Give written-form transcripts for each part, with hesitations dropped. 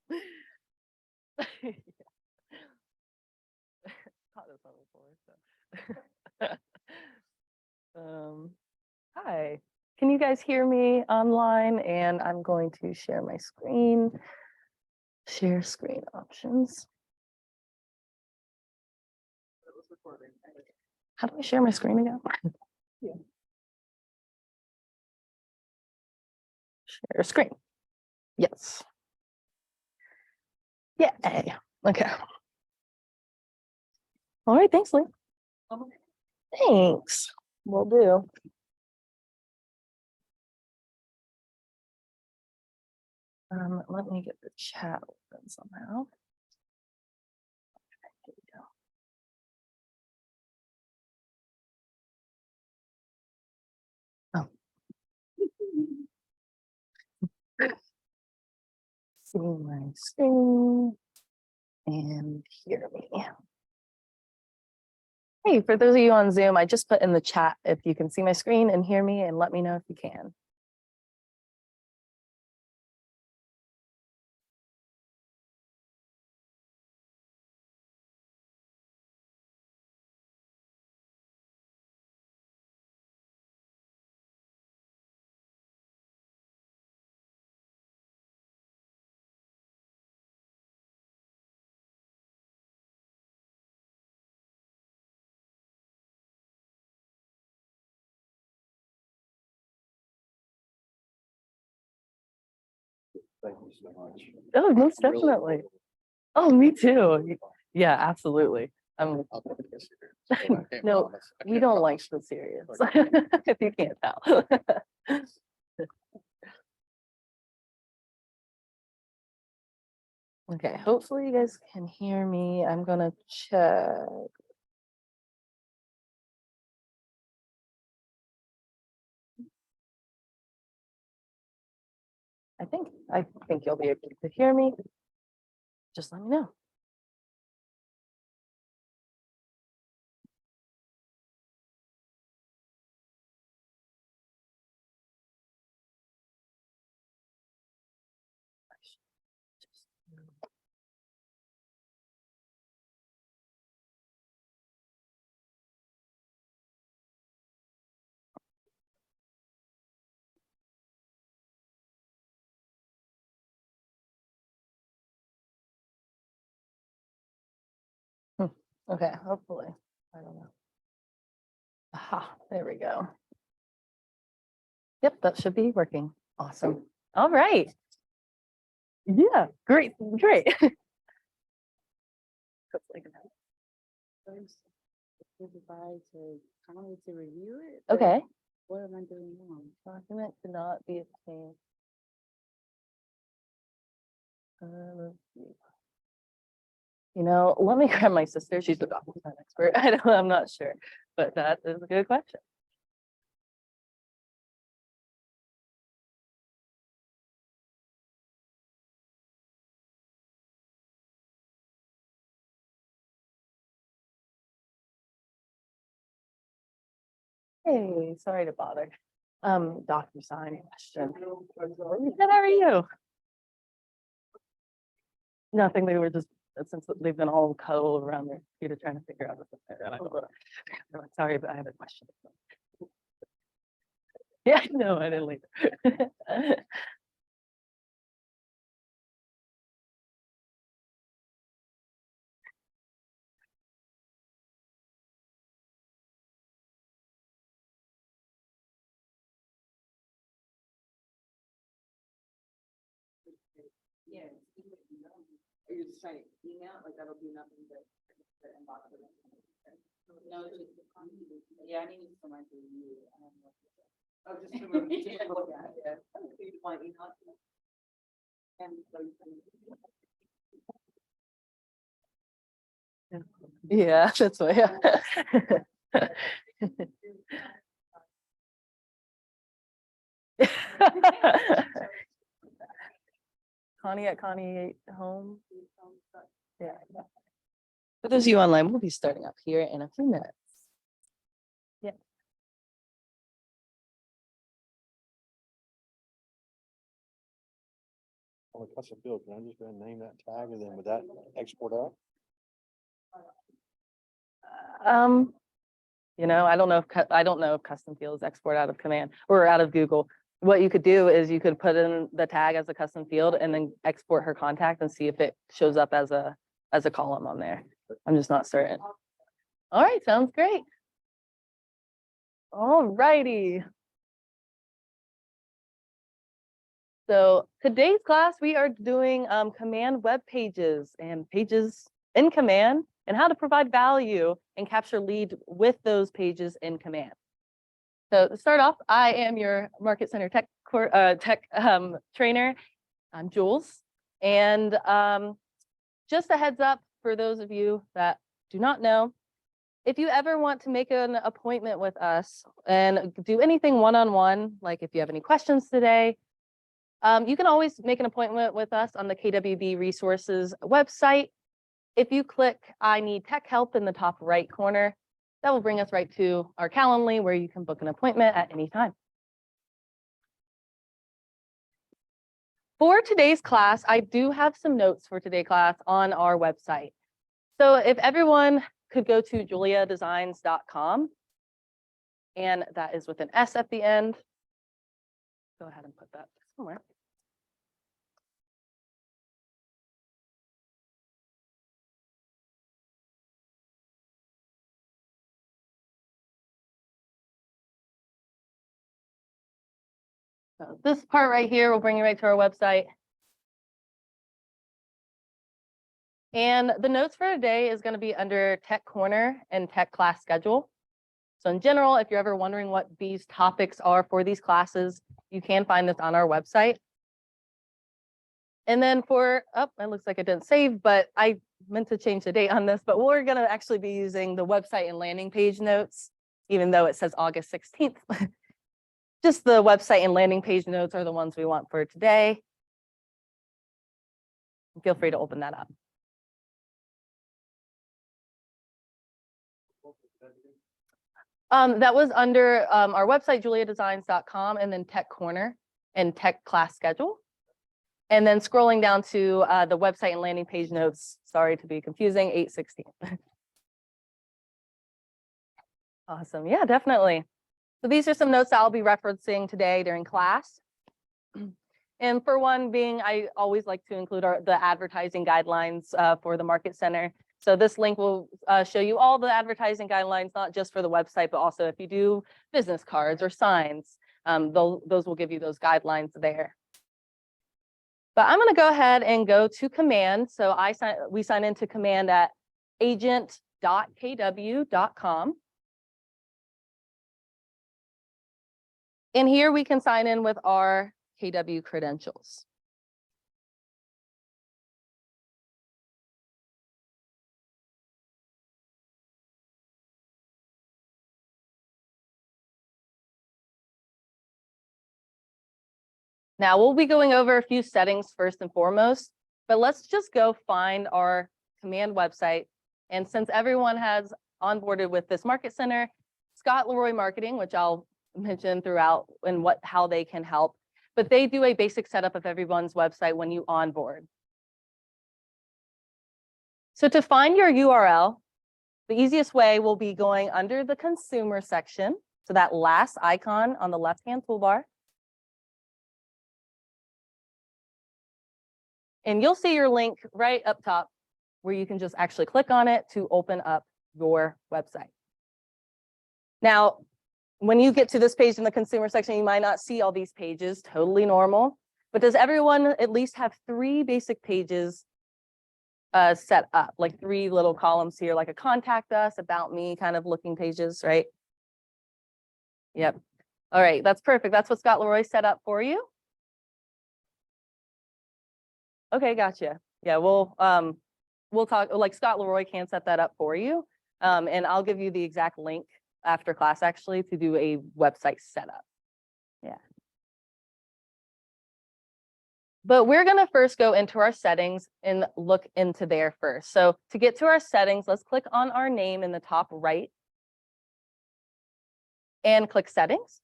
Caught this one before, so. Hi, can you guys hear me online? And I'm going to share my screen. Share screen options. How do I share my screen again? Yeah. Share screen. Yes. Yeah. Okay. All right. Thanks, Lee. Thanks. Will do. Let me get the chat open somehow. Okay, here we go. See my screen and hear me. Hey, for those of you on Zoom, I just put in the chat if you can see my screen and hear me, and let me know if you can. Thank you so much. Oh, most definitely. Oh, me too. Yeah, absolutely. I'll take it serious. No, we don't like the serious, if you can't tell. Okay, hopefully you guys can hear me. I'm gonna check. I think you'll be able to hear me. Just let me know. Okay, hopefully. I don't know. Aha, there we go. Yep, that should be working. Awesome. All right. Yeah, great. To review it. Okay. What am I doing wrong? Document cannot be obtained. Let's see. You know, let me grab my sister. She's the document expert. I'm not sure, but that is a good question. Hey, sorry to bother. DocuSign question. How are you? Nothing. They were just since they've been all cuddled around their computer trying to figure out what's there. And I don't know. They're like, sorry, but I have a question. Yeah, no, I didn't leave. Yeah. You're just trying to email, like that'll do nothing but the inbox. No, it's just, yeah, I need someone to review it. I don't know. Oh, just to look at it, yeah. You want email? And so you can. Yeah, that's why. Connie at Connie home. Yeah. For those of you online, we'll be starting up here in a few minutes. Yeah. On the custom field, can I just go ahead and name that tag and then would that export out? I don't know if, I don't know if custom fields export out of command or out of Google. What you could do is you could put in the tag as a custom field and then export her contact and see if it shows up as a column on there. I'm just not certain. All right, sounds great. All righty. So today's class, we are doing command web pages and pages in command and how to provide value and capture lead with those pages in command. So to start off, I am your Market Center tech trainer. I'm Jules. And just a heads up for those of you that do not know, if you ever want to make an appointment with us and do anything one-on-one, like if you have any questions today, you can always make an appointment with us on the KWB Resources website. If you click I need tech help in the top right corner, that will bring us right to our Calendly where you can book an appointment at any time. For today's class, I do have some notes for today's class on our website. So if everyone could go to JuLeahDesigns.com, and that is with an S at the end. Go ahead and put that somewhere. So this part right here will bring you right to our website. And the notes for today is going to be under Tech Corner and Tech Class Schedule. So in general, if you're ever wondering what these topics are for these classes, you can find this on our website. And then for, oh, it looks like it didn't save, but I meant to change the date on this, but we're going to actually be using the website and landing page notes, even though it says August 16th. Just the website and landing page notes are the ones we want for today. Feel free to open that up. That was under our website, JuLeahDesigns.com, and then Tech Corner and Tech Class Schedule. And then scrolling down to the website and landing page notes, sorry to be confusing, 816. Awesome, yeah, definitely. So these are some notes I'll be referencing today during class. And for one being, I always like to include the advertising guidelines for the Market Center. So this link will show you all the advertising guidelines, not just for the website, but also if you do business cards or signs, those will give you those guidelines there. But I'm going to go ahead and go to command. So we sign into command at agent.kw.com. And here we can sign in with our KW credentials. Now we'll be going over a few settings first and foremost, but let's just go find our command website. And since everyone has onboarded with this Market Center, Scott Leroy Marketing, which I'll mention throughout and how they can help, but they do a basic setup of everyone's website when you onboard. So to find your URL, the easiest way will be going under the consumer section. So that last icon on the left-hand toolbar. And you'll see your link right up top where you can just actually click on it to open up your website. Now, when you get to this page in the consumer section, you might not see all these pages, totally normal. But does everyone at least have 3 basic pages set up, like 3 little columns here, like a contact us, about me kind of looking pages, right? Yep. All right, that's perfect. That's what Scott Leroy set up for you. Okay, gotcha. Yeah, we'll talk, like Scott Leroy can set that up for you. And I'll give you the exact link after class actually to do a website setup. Yeah. But we're going to first go into our settings and look into there first. So to get to our settings, let's click on our name in the top right and click settings.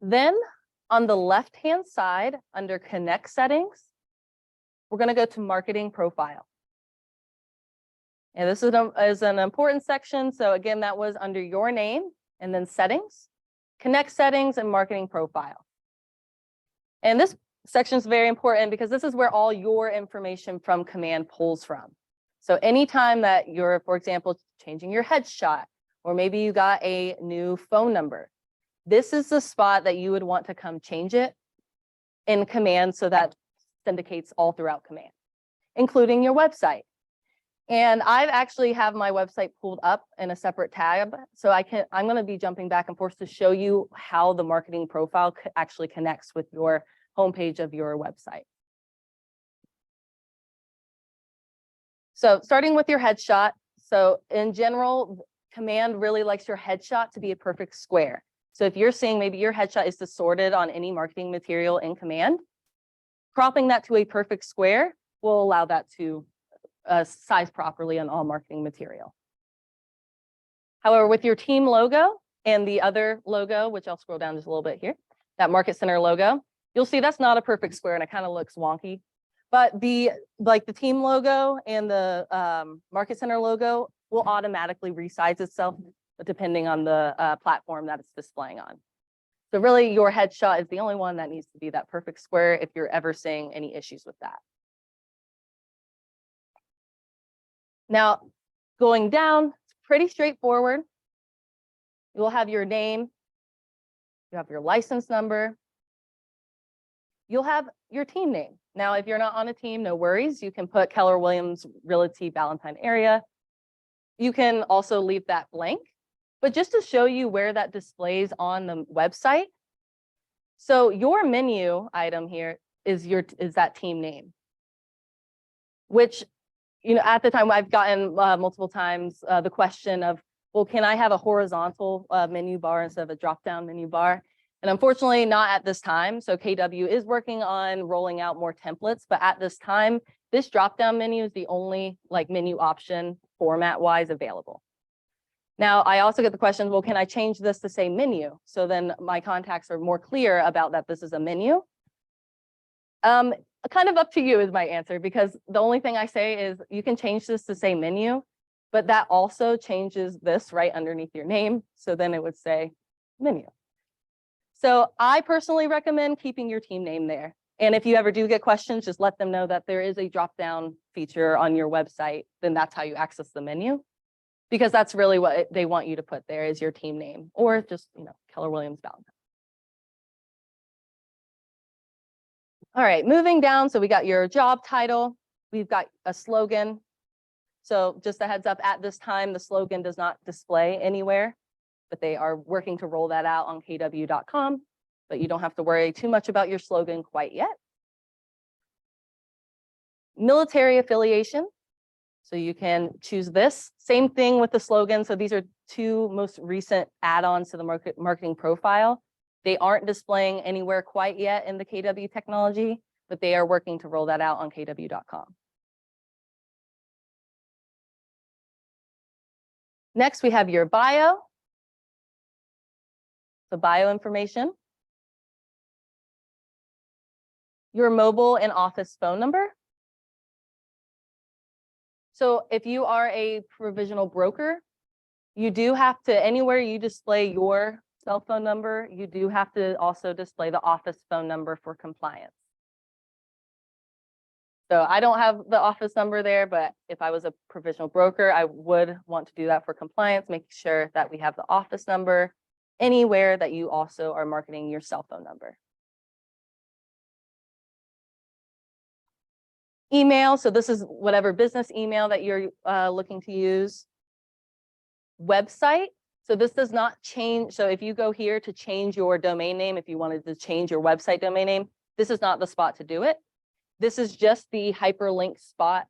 Then on the left-hand side, under Connect Settings, we're going to go to Marketing Profile. And this is an important section. So again, that was under your name and then Settings, Connect Settings, and Marketing Profile. And this section is very important because this is where all your information from Command pulls from. So anytime that you're, for example, changing your headshot, or maybe you got a new phone number, this is the spot that you would want to come change it in Command so that syndicates all throughout Command, including your website. And I've actually have my website pulled up in a separate tab. So I'm going to be jumping back and forth to show you how the marketing profile actually connects with your homepage of your website. So starting with your headshot. So in general, Command really likes your headshot to be a perfect square. So if you're seeing maybe your headshot is distorted on any marketing material in Command, cropping that to a perfect square will allow that to size properly on all marketing material. However, with your team logo and the other logo, which I'll scroll down just a little bit here, that Market Center logo, you'll see that's not a perfect square and it kind of looks wonky. But the team logo and the Market Center logo will automatically resize itself depending on the platform that it's displaying on. So really your headshot is the only one that needs to be that perfect square if you're ever seeing any issues with that. Now, going down, it's pretty straightforward. You will have your name, you have your license number, you'll have your team name. Now, if you're not on a team, no worries. You can put Keller Williams Realty Ballantyne area. You can also leave that blank, but just to show you where that displays on the website. So your menu item here is that team name, which, you know, at the time I've gotten multiple times the question of, well, can I have a horizontal menu bar instead of a drop-down menu bar? And unfortunately, not at this time. So KW is working on rolling out more templates, but at this time, this drop-down menu is the only menu option format-wise available. Now, I also get the question, well, can I change this to say menu? So then my contacts are more clear about that this is a menu. Kind of up to you is my answer, because the only thing I say is you can change this to say menu, but that also changes this right underneath your name. So then it would say menu. So I personally recommend keeping your team name there. And if you ever do get questions, just let them know that there is a drop-down feature on your website. Then that's how you access the menu, because that's really what they want you to put there is your team name, or just, you know, Keller Williams Ballantyne. All right, moving down. So we got your job title. We've got a slogan. So just a heads up, at this time, the slogan does not display anywhere, but they are working to roll that out on kw.com, but you don't have to worry too much about your slogan quite yet. Military affiliation. So you can choose this. Same thing with the slogan. So these are two most recent add-ons to the marketing profile. They aren't displaying anywhere quite yet in the KW technology, but they are working to roll that out on kw.com. Next, we have your bio. So bio information. Your mobile and office phone number. So if you are a provisional broker, you do have to, anywhere you display your cell phone number, you do have to also display the office phone number for compliance. So I don't have the office number there, but if I was a provisional broker, I would want to do that for compliance, making sure that we have the office number anywhere that you also are marketing your cell phone number. Email, so this is whatever business email that you're looking to use. Website, so this does not change. So if you go here to change your domain name, if you wanted to change your website domain name, this is not the spot to do it. This is just the hyperlink spot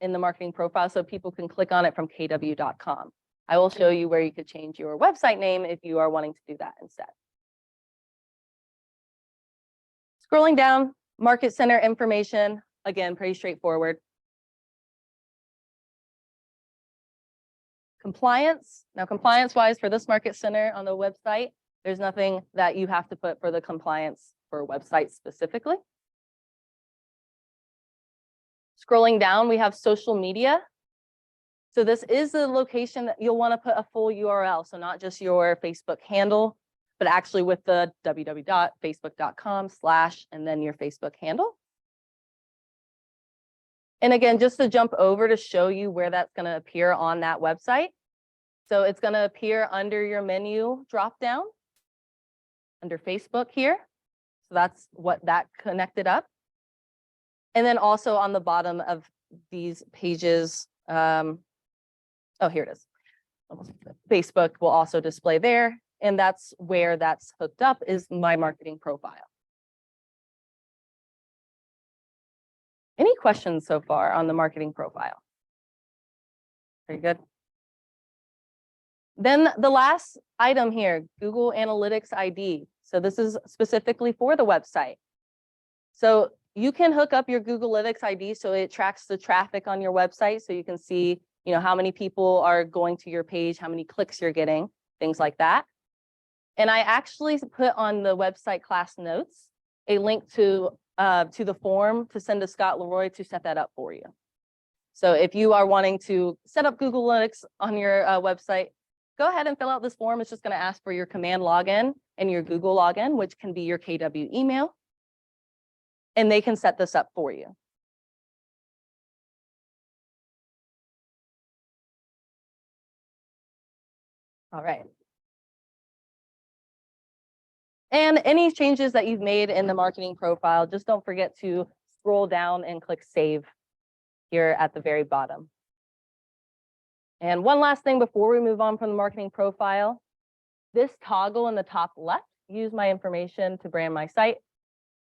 in the marketing profile, so people can click on it from kw.com. I will show you where you could change your website name if you are wanting to do that instead. Scrolling down, Market Center information, again, pretty straightforward. Compliance. Now, compliance-wise for this Market Center on the website, There's nothing that you have to put for the compliance for websites specifically. Scrolling down, we have social media. So this is the location that you'll want to put a full URL. So not just your Facebook handle, but actually with the www.facebook.com/ and then your Facebook handle. And again, just to jump over to show you where that's going to appear on that website. So it's going to appear under your menu drop down under Facebook here. So that's what that connected up. And then also on the bottom of these pages, oh, here it is. Facebook will also display there. And that's where that's hooked up is my marketing profile. Any questions so far on the marketing profile? Very good. Then the last item here, Google Analytics ID. So this is specifically for the website. So you can hook up your Google Analytics ID so it tracks the traffic on your website. So you can see, how many people are going to your page, how many clicks you're getting, things like that. And I actually put on the website class notes a link to the form to send to Scott Leroy to set that up for you. So if you are wanting to set up Google Analytics on your website, go ahead and fill out this form. It's just going to ask for your command login and your Google login, which can be your KW email. And they can set this up for you. All right. And any changes that you've made in the marketing profile, just don't forget to scroll down and click save here at the very bottom. And one last thing before we move on from the marketing profile, this toggle in the top left, use my information to brand my site.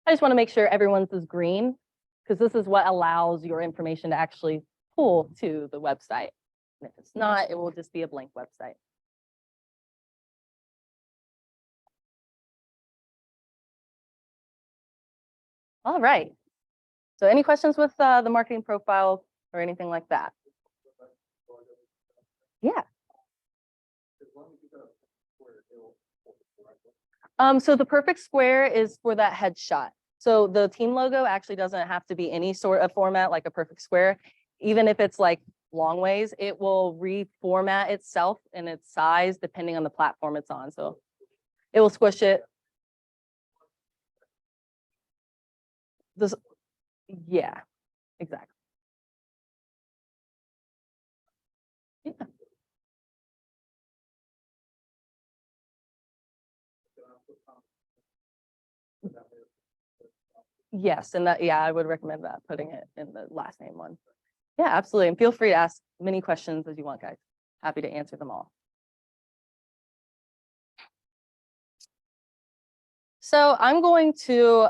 I just want to make sure everyone's is green because this is what allows your information to actually pull to the website. And if it's not, it will just be a blank website. All right. So any questions with the marketing profile or anything like that? Yeah. So the perfect square is for that headshot. So the team logo actually doesn't have to be any sort of format like a perfect square. Even if it's like long ways, it will reformat itself in its size depending on the platform it's on. So it will squish it. This, yeah, exactly. Yeah. Yes, and that, yeah, I would recommend that, putting it in the last name one. Yeah, absolutely. And feel free to ask many questions as you want, guys. Happy to answer them all. So I'm going to,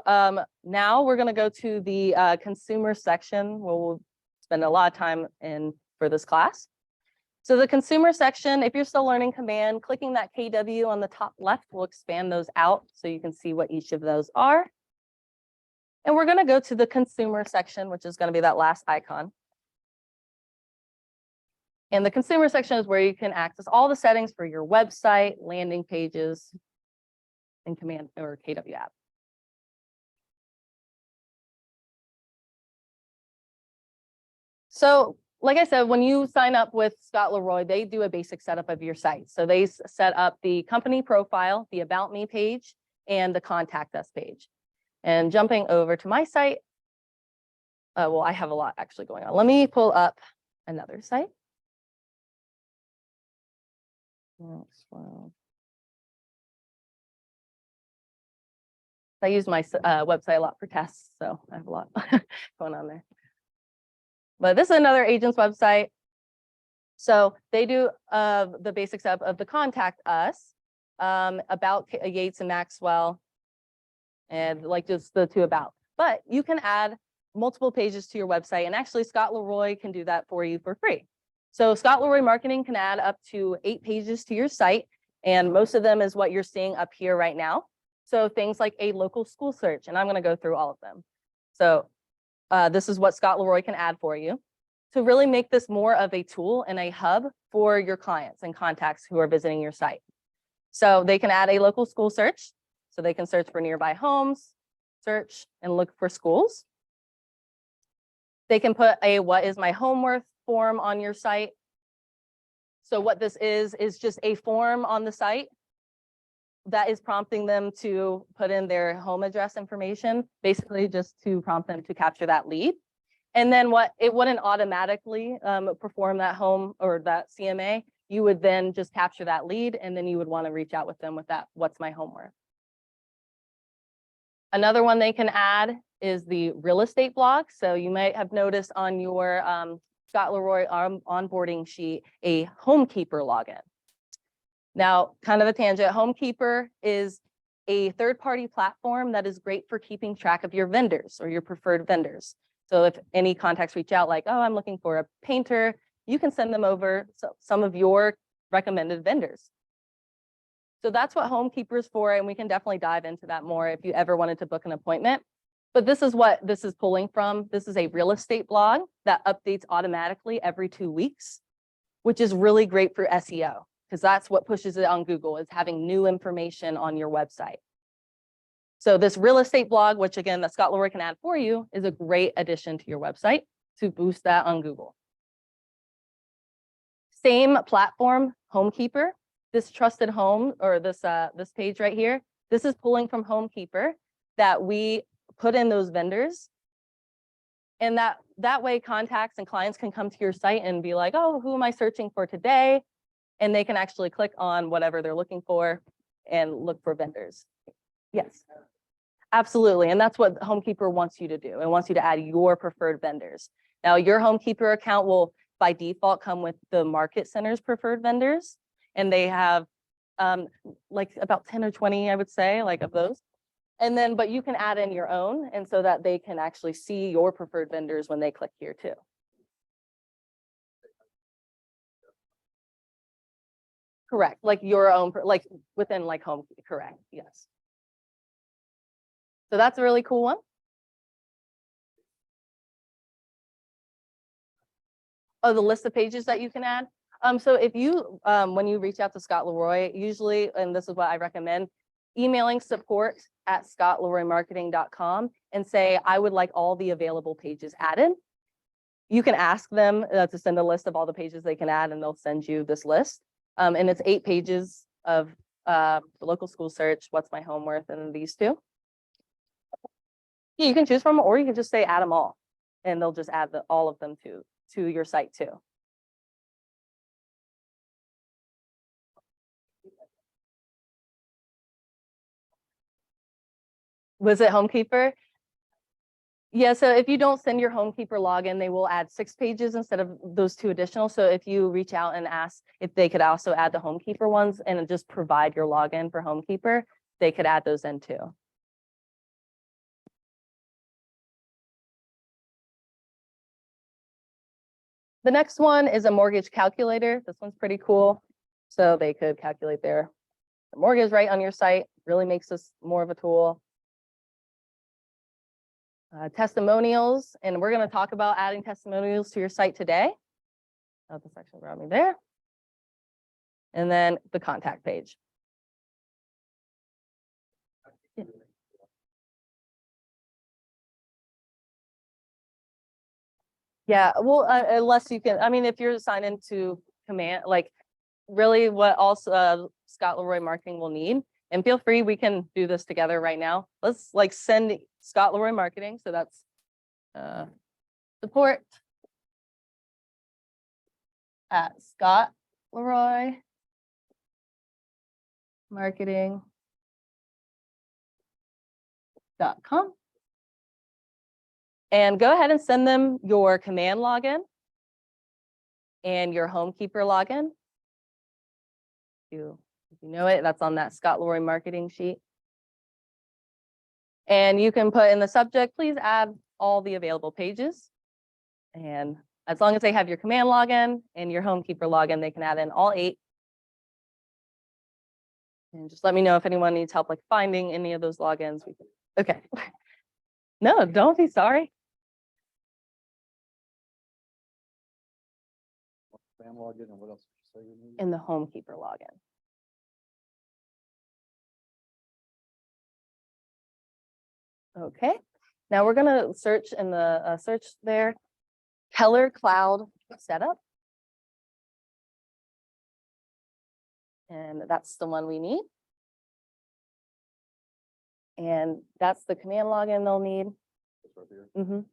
now we're going to go to the consumer section where we'll spend a lot of time in for this class. So the consumer section, if you're still learning command, clicking that KW on the top left will expand those out so you can see what each of those are. And we're going to go to the consumer section, which is going to be that last icon. And the consumer section is where you can access all the settings for your website, landing pages, and command or KW app. So like I said, when you sign up with Scott Leroy, they do a basic setup of your site. So they set up the company profile, the About Me page, and the Contact Us page. And jumping over to my site, well, I have a lot actually going on. Let me pull up another site. I use my website a lot for tests, so I have a lot going on there. But this is another agent's website. So they do the basic setup of the Contact Us, about Yates and Maxwell, and like just the two about. But you can add multiple pages to your website, and actually Scott Leroy can do that for you for free. So Scott Leroy Marketing can add up to 8 pages to your site, and most of them is what you're seeing up here right now. So things like a local school search, and I'm going to go through all of them. So this is what Scott Leroy can add for you to really make this more of a tool and a hub for your clients and contacts who are visiting your site. So they can add a local school search. So they can search for nearby homes, search and look for schools. They can put a what is my home worth form on your site. So what this is just a form on the site that is prompting them to put in their home address information, basically just to prompt them to capture that lead. And then it wouldn't automatically perform that home or that CMA. You would then just capture that lead, and then you would want to reach out with them with that, what's my home worth. Another one they can add is the real estate blog. So you might have noticed on your Scott Leroy onboarding sheet, a Homekeeper login. Now, kind of a tangent, Homekeeper is a third-party platform that is great for keeping track of your vendors or your preferred vendors. So if any contacts reach out like, oh, I'm looking for a painter, you can send them over some of your recommended vendors. So that's what Homekeeper is for, and we can definitely dive into that more if you ever wanted to book an appointment. But this is what this is pulling from. This is a real estate blog that updates automatically every 2 weeks, which is really great for SEO because that's what pushes it on Google, is having new information on your website. So this real estate blog, which again, that Scott Leroy can add for you, is a great addition to your website to boost that on Google. Same platform, Homekeeper. This trusted home, or this page right here, this is pulling from Homekeeper that we put in those vendors. And that way contacts and clients can come to your site and be like, oh, who am I searching for today? And they can actually click on whatever they're looking for and look for vendors. Yes, absolutely. And that's what Homekeeper wants you to do. It wants you to add your preferred vendors. Now, your Homekeeper account will by default come with the Market Center's preferred vendors. And they have like about 10 or 20, I would say, like of those. And then, but you can add in your own, and so that they can actually see your preferred vendors when they click here too. Correct, like your own, like within like home, correct, yes. So that's a really cool one. Oh, the list of pages that you can add. So if you, when you reach out to Scott Leroy, usually, and this is what I recommend, emailing support@scottleroymarketing.com and say, I would like all the available pages added. You can ask them to send a list of all the pages they can add, and they'll send you this list. And it's 8 pages of the local school search, what's my home worth, and these two. Yeah, you can choose from, or you can just say add them all, and they'll just add all of them to your site too. Was it Homekeeper? Yeah, so if you don't send your Homekeeper login, they will add 6 pages instead of those 2 additional. So if you reach out and ask if they could also add the Homekeeper ones and just provide your login for Homekeeper, they could add those in too. The next one is a mortgage calculator. This one's pretty cool. So they could calculate their mortgage right on your site. Really makes this more of a tool. Testimonials, and we're going to talk about adding testimonials to your site today. Oh, the section brought me there. And then the contact page. Yeah. Yeah, well, unless you can, I mean, if you're signed into command, like really what also Scott Leroy Marketing will need, and feel free, we can do this together right now. Let's like send Scott Leroy Marketing. So that's support at Scott Leroy Marketing.com. And go ahead and send them your command login and your Homekeeper login. If you know it, that's on that Scott Leroy Marketing sheet. And you can put in the subject, please add all the available pages. And as long as they have your command login and your Homekeeper login, they can add in all 8. And just let me know if anyone needs help like finding any of those logins. Okay. No, don't be sorry. Spam login and what else did you say? In the Homekeeper login. Okay, now we're gonna search in the search there, Keller Cloud Setup. And that's the one we need. And that's the command login they'll need. It's right here. Mhm.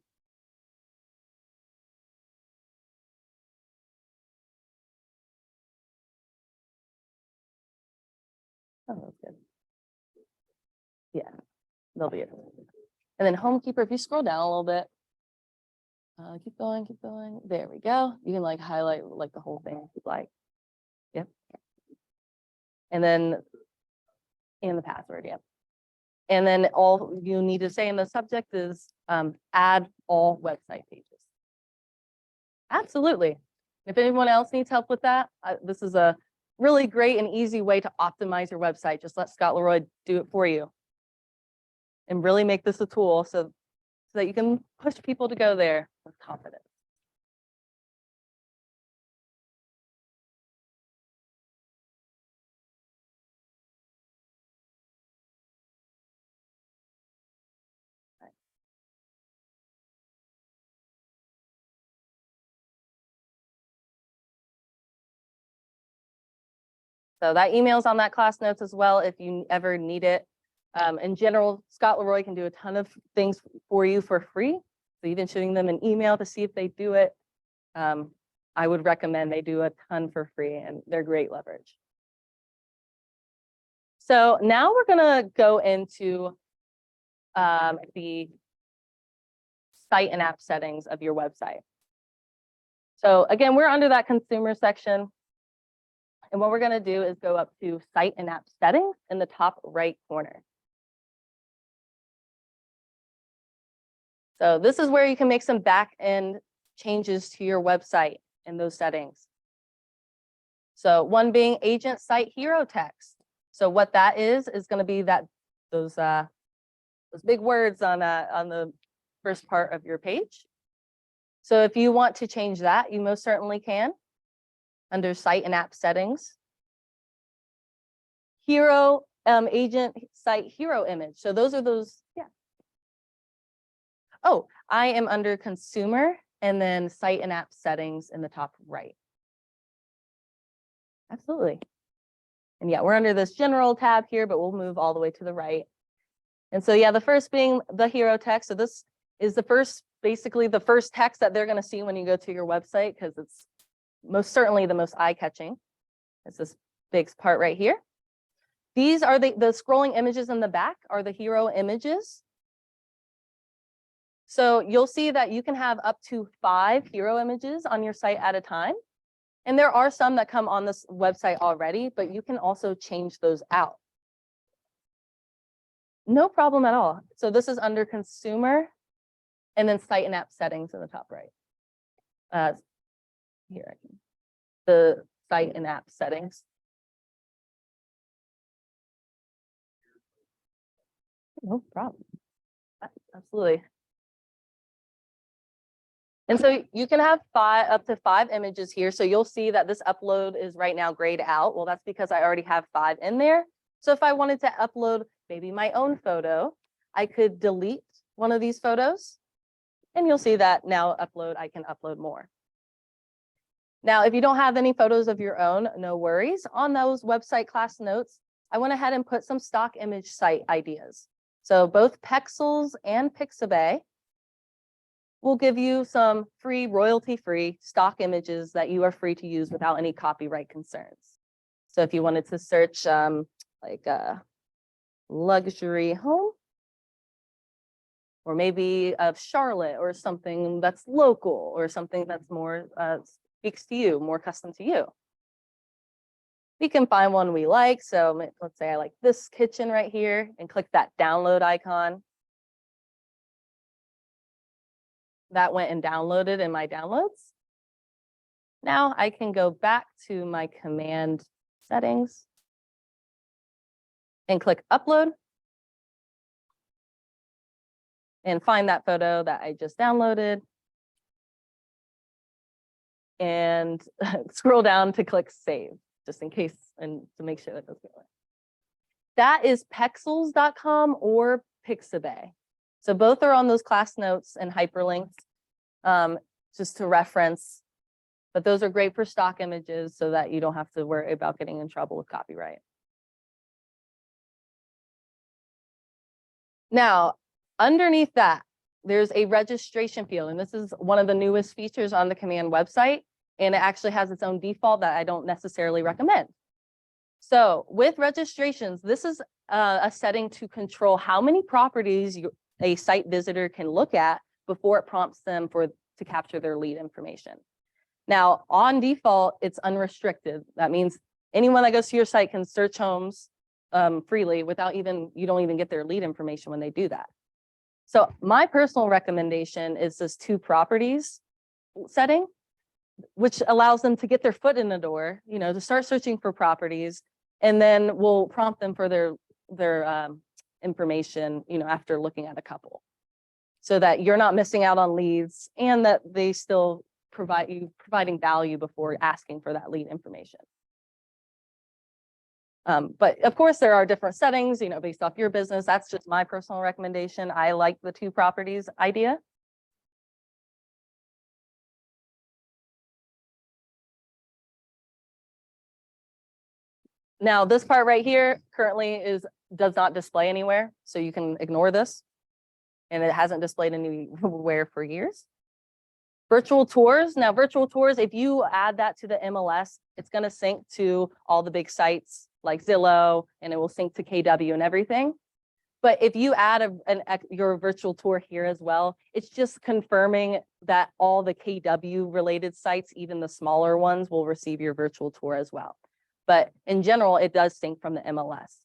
Oh, that's good. Yeah, they'll be it. And then Homekeeper, if you scroll down a little bit, keep going, keep going. There we go. You can like highlight like the whole thing if you'd like. Yep. And then, and the password, yep. And then all you need to say in the subject is add all website pages. Absolutely. If anyone else needs help with that, this is a really great and easy way to optimize your website. Just let Scott Leroy do it for you. And really make this a tool so that you can push people to go there with confidence. So that email's on that class notes as well if you ever need it. In general, Scott Leroy can do a ton of things for you for free. So even shooting them an email to see if they do it, I would recommend they do a ton for free and they're great leverage. So now we're gonna go into the site and app settings of your website. So again, we're under that consumer section. And what we're going to do is go up to site and app settings in the top right corner. So this is where you can make some back end changes to your website in those settings. So one being agent site hero text. So what that is going to be that those big words on the first part of your page. So if you want to change that, you most certainly can. Under site and app settings. Hero agent site hero image. So those are those, yeah. Oh, I am under consumer and then site and app settings in the top right. Absolutely. And yeah, we're under this general tab here, but we'll move all the way to the right. And so yeah, the first being the hero text. So this is the first, basically the first text that they're going to see when you go to your website, because it's most certainly the most eye-catching. It's this big part right here. These are the scrolling images in the back are the hero images. So you'll see that you can have up to 5 hero images on your site at a time. And there are some that come on this website already, but you can also change those out. No problem at all. So this is under consumer and then site and app settings in the top right. Here, the site and app settings. No problem. Absolutely. And so you can have up to 5 images here. So you'll see that this upload is right now grayed out. Well, that's because I already have 5 in there. So if I wanted to upload maybe my own photo, I could delete one of these photos. And you'll see that now I can upload more. Now, if you don't have any photos of your own, no worries. On those website class notes, I went ahead and put some stock image site ideas. So both Pexels and Pixabay will give you some free, royalty-free stock images that you are free to use without any copyright concerns. So if you wanted to search like a luxury home, or maybe of Charlotte or something that's local or something that's more speaks to you, more custom to you. We can find one we like. So let's say I like this kitchen right here and click that download icon. That went and downloaded in my downloads. Now I can go back to my command settings and click upload and find that photo that I just downloaded and scroll down to click save, just in case and to make sure that doesn't get away. That is pexels.com or Pixabay. So both are on those class notes and hyperlinks, just to reference. But those are great for stock images so that you don't have to worry about getting in trouble with copyright. Now, underneath that, there's a registration field, and this is one of the newest features on the Command website, and it actually has its own default that I don't necessarily recommend. So with registrations, this is a setting to control how many properties a site visitor can look at before it prompts them to capture their lead information. Now, on default, it's unrestricted. That means anyone that goes to your site can search homes freely without you don't even get their lead information when they do that. So my personal recommendation is this 2 properties setting, which allows them to get their foot in the door, to start searching for properties, and then we'll prompt them for their information, after looking at a couple, so that you're not missing out on leads and that they still providing value before asking for that lead information. But of course, there are different settings, based off your business. That's just my personal recommendation. I like the 2 properties idea. Now, this part right here currently does not display anywhere, so you can ignore this. And it hasn't displayed anywhere for years. Virtual tours. Now, virtual tours, if you add that to the MLS, it's going to sync to all the big sites like Zillow, and it will sync to KW and everything. But if you add your virtual tour here as well, it's just confirming that all the KW related sites, even the smaller ones, will receive your virtual tour as well. But in general, it does sync from the MLS.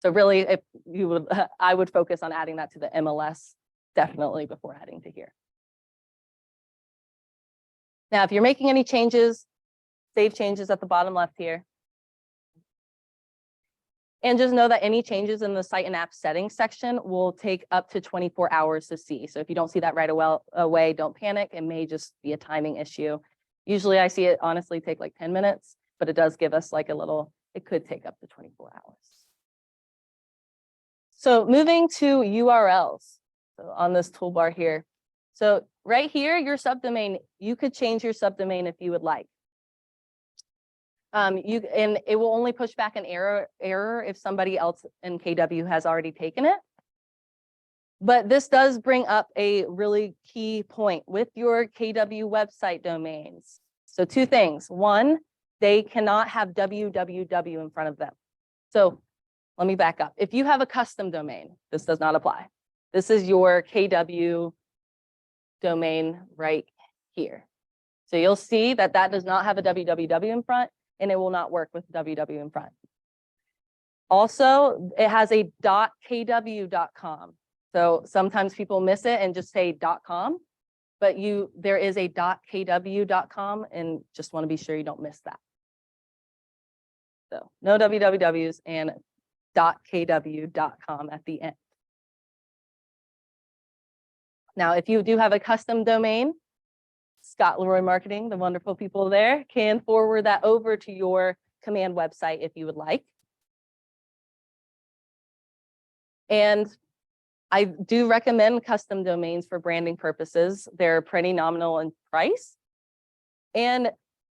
So really, if you would, I would focus on adding that to the MLS definitely before adding to here. Now, if you're making any changes, save changes at the bottom left here. And just know that any changes in the site and app settings section will take up to 24 hours to see. So if you don't see that right away, don't panic. It may just be a timing issue. Usually I see it honestly take like 10 minutes, but it does give us like it could take up to 24 hours. So moving to URLs, so on this toolbar here. So right here, your subdomain, you could change your subdomain if you would like. And it will only push back an error if somebody else in KW has already taken it. But this does bring up a really key point with your KW website domains. So 2 things. 1, they cannot have www in front of them. So let me back up. If you have a custom domain, this does not apply. This is your KW domain right here. So you'll see that does not have a www in front, and it will not work with www in front. Also, it has a .kw.com. So sometimes people miss it and just say .com, but there is a .kw.com, and just want to be sure you don't miss that. So no wwws and .kw.com at the end. Now, if you do have a custom domain, Scott Leroy Marketing, the wonderful people there, can forward that over to your Command website if you would like. And I do recommend custom domains for branding purposes. They're pretty nominal in price, and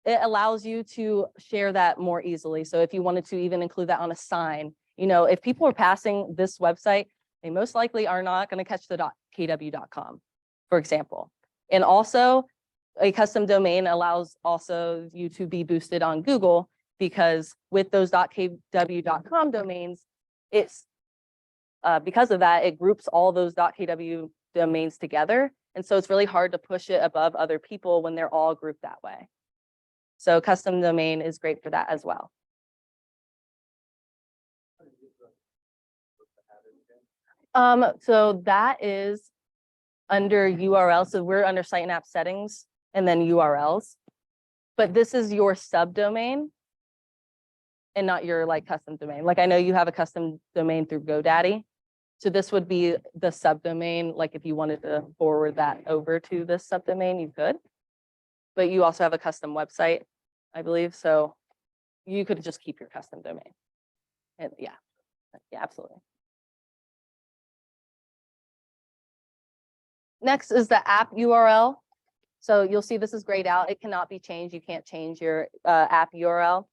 it allows you to share that more easily. So if you wanted to even include that on a sign, if people are passing this website, they most likely are not going to catch the .kw.com, for example. And also, a custom domain allows also you to be boosted on Google, because with those .kw.com domains, it's because of that, it groups all those .kw domains together. And so it's really hard to push it above other people when they're all grouped that way. So custom domain is great for that as well. So that is under URL. So we're under site and app settings and then URLs. But this is your subdomain and not your custom domain. I know you have a custom domain through GoDaddy. So this would be the subdomain. If you wanted to forward that over to this subdomain, you could. But you also have a custom website, I believe. So you could just keep your custom domain. And yeah, absolutely. Next is the app URL. So you'll see this is grayed out. It cannot be changed. You can't change your app URL,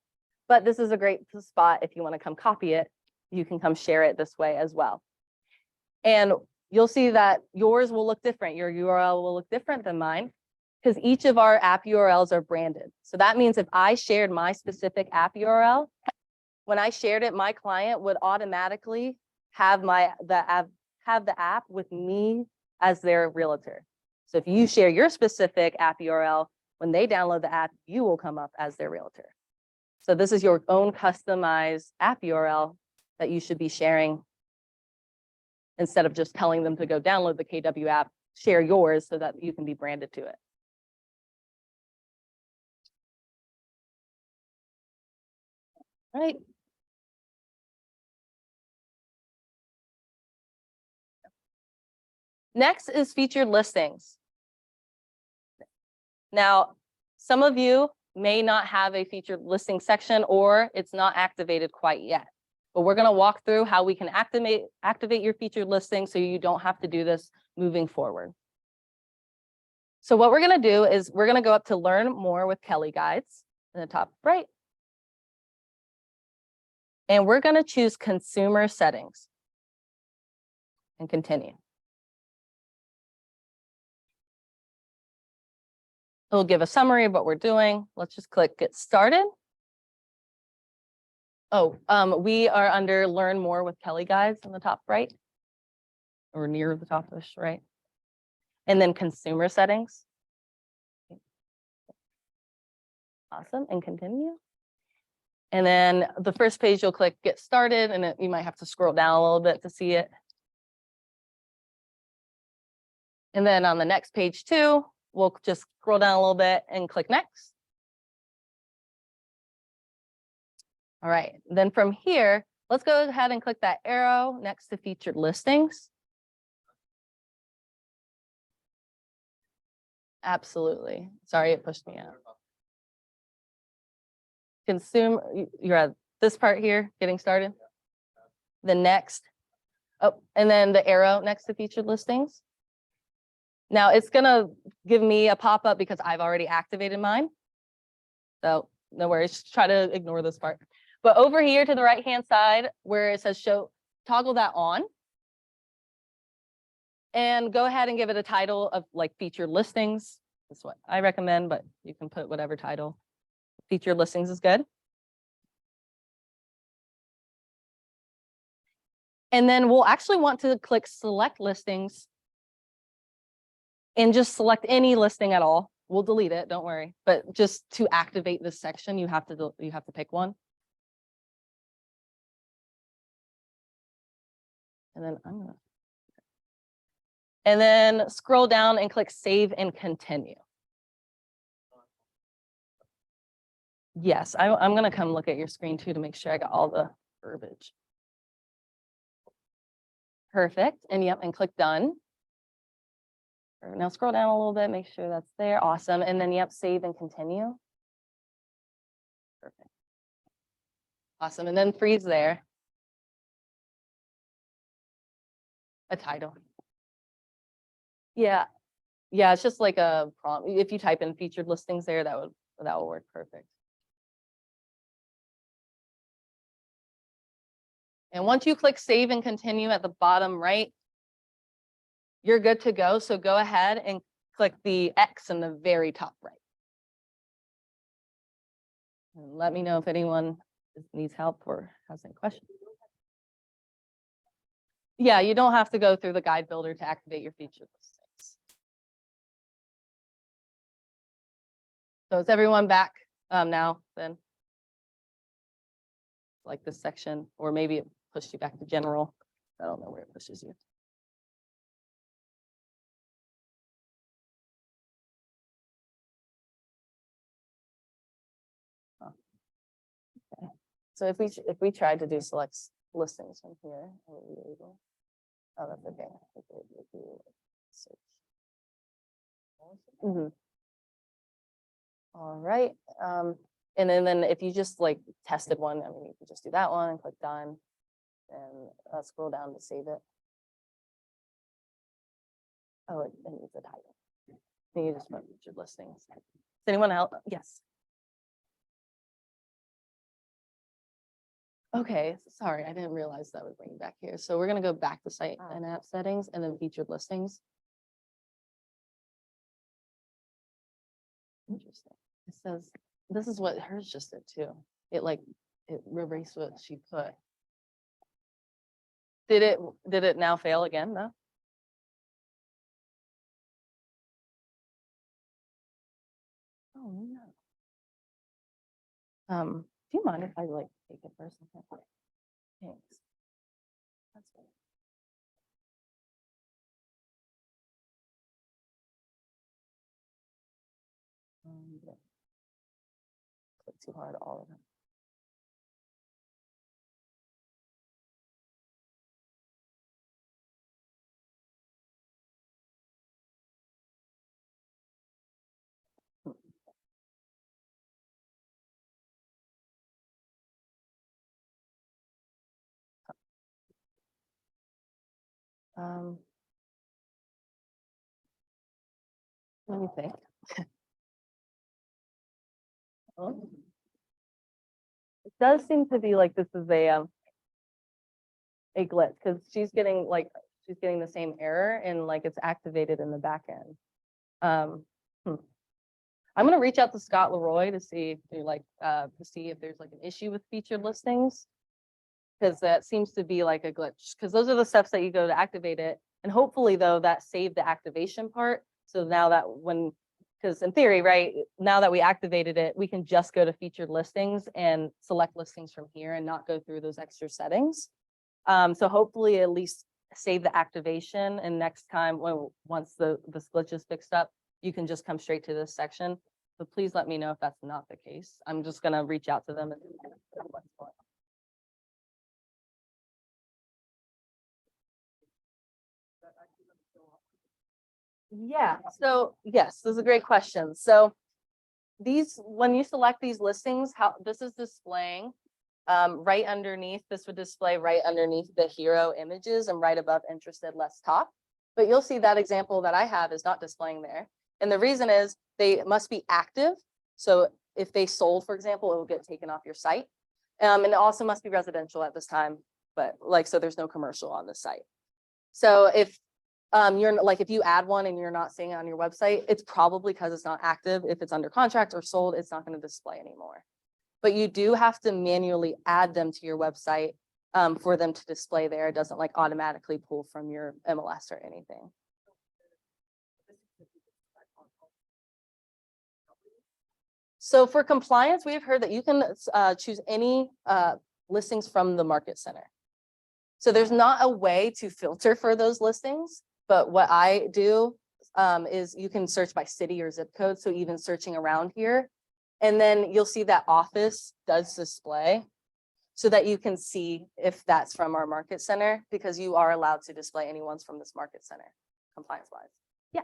but this is a great spot if you want to come copy it. You can come share it this way as well. And you'll see that yours will look different. Your URL will look different than mine because each of our app URLs are branded. So that means if I shared my specific app URL, when I shared it, my client would automatically have the app with me as their realtor. So if you share your specific app URL, when they download the app, you will come up as their realtor. So this is your own customized app URL that you should be sharing instead of just telling them to go download the KW app, share yours so that you can be branded to it. All right. Next is featured listings. Now, some of you may not have a featured listing section or it's not activated quite yet. But we're going to walk through how we can activate your featured listing so you don't have to do this moving forward. So what we're going to do is we're going to go up to Learn More with Kelly Guides in the top right. And we're going to choose Consumer Settings and continue. It'll give a summary of what we're doing. Let's just click Get Started. Oh, we are under Learn More with Kelly Guides in the top right, or near the top-ish right. And then Consumer Settings. Awesome, and continue. And then the first page, you'll click Get Started, and you might have to scroll down a little bit to see it. And then on the next page too, we'll just scroll down a little bit and click Next. All right, then from here, let's go ahead and click that arrow next to featured listings. Absolutely. Sorry, it pushed me out. Consume, you're at this part here, getting started. The next, oh, and then the arrow next to featured listings. Now it's gonna give me a pop-up because I've already activated mine. So no worries, just try to ignore this part. But over here to the right-hand side where it says show, toggle that on. And go ahead and give it a title of like featured listings. That's what I recommend, but you can put whatever title. Featured listings is good. And then we'll actually want to click select listings and just select any listing at all. We'll delete it, don't worry. But just to activate this section, you have to pick one. And then and then scroll down and click Save and Continue. Yes, I'm going to come look at your screen too to make sure I got all the verbiage. Perfect. And yep, and click Done. Now scroll down a little bit, make sure that's there. Awesome. And then yep, Save and Continue. Perfect. Awesome. And then freeze there. A title. Yeah. Yeah, it's just like a prompt. If you type in featured listings there, that will work perfect. And once you click Save and Continue at the bottom right, you're good to go. So go ahead and click the X in the very top right. And let me know if anyone needs help or has any questions. Yeah, you don't have to go through the guide builder to activate your featured listings. So is everyone back now then? Like this section, or maybe it pushed you back to general. I don't know where it pushes you. Oh. Okay. So if we tried to do select listings from here, are we able? Oh, that's okay. Mm-hmm. All right. And then if you just like tested one, I mean, you can just do that one and click Done and scroll down to save it. Oh, it needs a title. Then you just put featured listings. Does anyone else? Yes. Okay, sorry, I didn't realize that would bring you back here. So we're gonna go back to site and app settings and then featured listings. Interesting. It says, this is what hers just did too. It erased what she put. Did it now fail again though? Oh, no. Do you mind if I like take it for a second? Thanks. That's fine. Yeah. Click too hard, all of them. Um, Let me think. Oh. It does seem to be like this is a glitch because she's getting the same error and like it's activated in the back end. I'm gonna reach out to Scott Leroy to see if there's like an issue with featured listings. Because that seems to be like a glitch, because those are the steps that you go to activate it. And hopefully though, that saved the activation part. So now that because in theory, right, now that we activated it, we can just go to featured listings and select listings from here and not go through those extra settings. So hopefully at least save the activation, and next time once the glitch is fixed up, you can just come straight to this section. So please let me know if that's not the case. I'm just gonna reach out to them and what's going on. Yeah, so yes, this is a great question. So when you select these listings, how this is displaying right underneath, this would display right underneath the hero images and right above interested, let's talk. But you'll see that example that I have is not displaying there. And the reason is they must be active. So if they sold, for example, it will get taken off your site. And it also must be residential at this time, but so there's no commercial on the site. So if if you add one and you're not seeing it on your website, it's probably because it's not active. If it's under contract or sold, it's not going to display anymore. But you do have to manually add them to your website for them to display there. It doesn't like automatically pull from your MLS or anything. So for compliance, we've heard that you can choose any listings from the market center. So there's not a way to filter for those listings, but what I do is you can search by city or zip code. So even searching around here, and then you'll see that office does display so that you can see if that's from our market center, because you are allowed to display anyone's from this market center compliance wise. Yeah.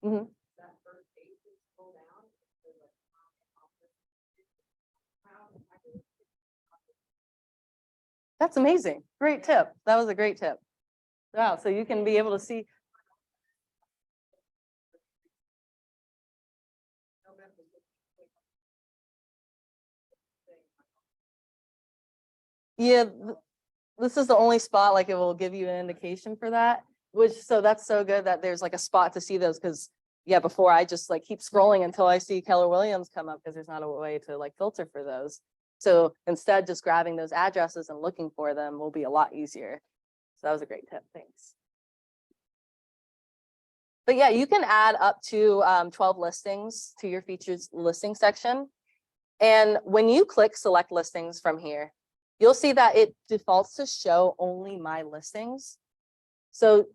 Mm-hmm. That's amazing. Great tip. That was a great tip. Wow. So you can be able to see. Yeah, this is the only spot like it will give you an indication for that, so that's so good that there's like a spot to see those, because yeah, before I just like keep scrolling until I see Keller Williams come up, because there's not a way to like filter for those. So instead, just grabbing those addresses and looking for them will be a lot easier. So that was a great tip. Thanks. But yeah, you can add up to 12 listings to your features listing section. And when you click select listings from here, you'll see that it defaults to show only my listings. So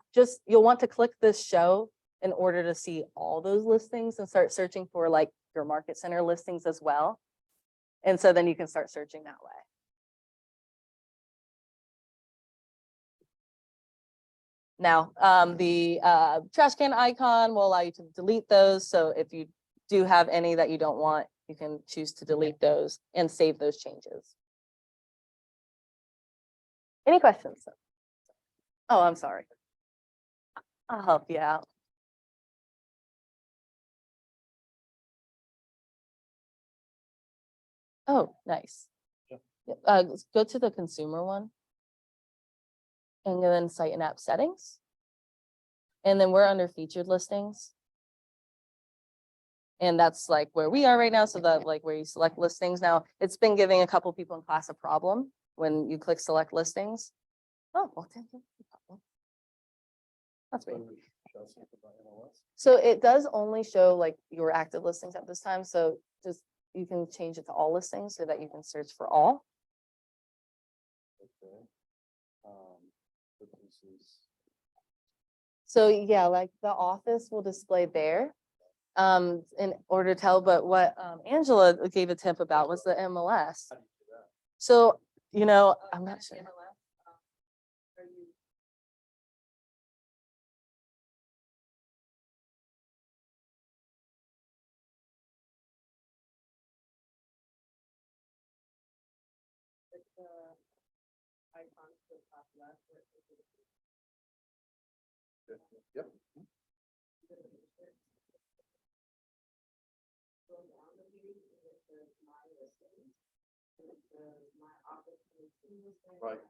you'll want to click this show in order to see all those listings and start searching for like your market center listings as well. And so then you can start searching that way. Now, the trash can icon will allow you to delete those. So if you do have any that you don't want, you can choose to delete those and save those changes. Any questions? Oh, I'm sorry. I'll help you out. Oh, nice. Yeah. Yep, go to the consumer one. And then site and app settings. And then we're under featured listings. And that's like where we are right now. So that like where you select listings. Now, it's been giving a couple people in class a problem when you click select listings. Oh, well, thank you. That's weird. So it does only show like your active listings at this time. So just, you can change it to all listings so that you can search for all. Okay. But this is- So yeah, like the office will display there in order to tell, but what Angela gave a tip about was the MLS. how do you do that? So, you know, I'm not sure. Are you? It's the icon to the top left. where it says Yep. Go down the page, and it says my listings. And it says my office listing. Right.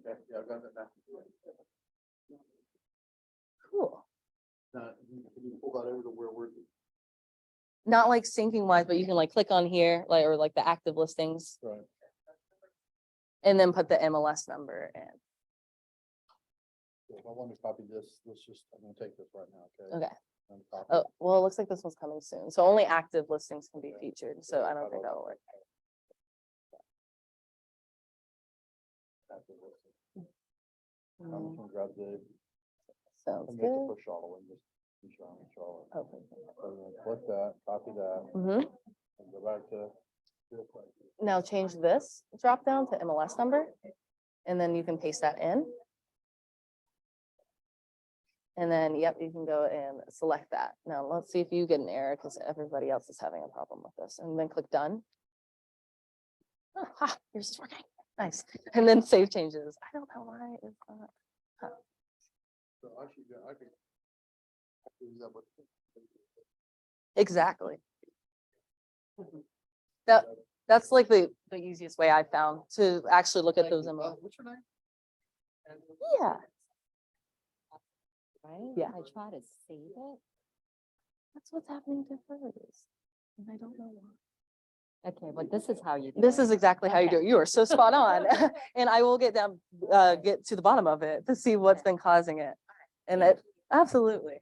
Okay, yeah, I've got that now. Cool. Now, can you pull that over to where we're? Not like syncing wise, but you can like click on here, like, or like the active listings Right. and then put the MLS number in. So if I want to copy this, I'm gonna take this right now, okay? Okay. And copy Oh, it. well, it looks like this one's coming soon. So only active listings can be featured. So I don't think that'll work. Copy this. I'm Mm, just gonna grab the, Sounds I'm going to good. push all the way, just be sure I'm controlling. Okay. So then click that, copy that, Mhm. and go back to. real quick. Now change this drop down to MLS number, and then you can paste that in. And then, yep, you can go and select that. Now, let's see if you get an error because everybody else is having a problem with this. And then click done. Oh, ha, yours is working. Nice. And then save changes. I don't know why it's not. So actually, yeah, I could use that with. Exactly. That's like the easiest way I found to actually look at those. What's your name? Yeah. Right? Yeah. I try to save it. That's what's happening to hers. And I don't know why. Okay, but this is how you do This it. is exactly how you do it. You are so spot on. And I will get to the bottom of it to see what's been causing it. And it, absolutely.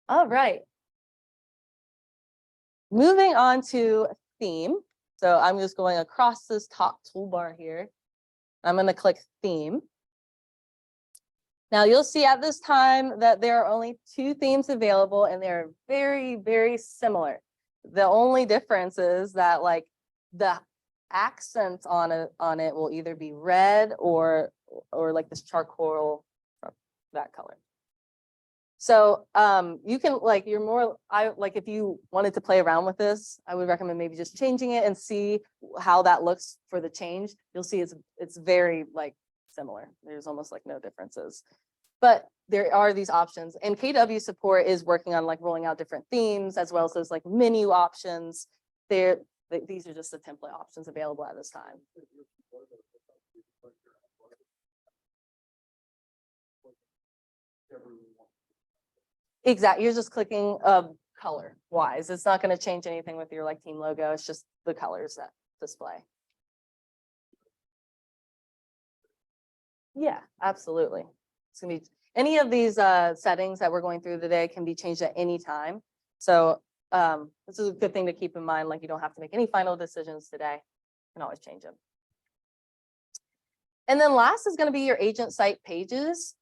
All right. Moving on to theme. So I'm just going across this top toolbar here. I'm going to click theme. Now you'll see at this time that there are only 2 themes available and they're very, very similar. The only difference is that like the accent on it will either be red or like this charcoal, that color. So you can like, if you wanted to play around with this, I would recommend maybe just changing it and see how that looks for the change. You'll see it's very like similar. There's almost like no differences. But there are these options, and KW support is working on like rolling out different themes as well as those like menu options. These are just the template options available at this time. Exactly. You're just clicking color wise. It's not going to change anything with your like team logo. It's just the colors that display. Yeah, absolutely. It's gonna be any of these settings that we're going through today can be changed at any time. So this is a good thing to keep in mind. Like you don't have to make any final decisions today. You can always change them. And then last is going to be your agent site pages.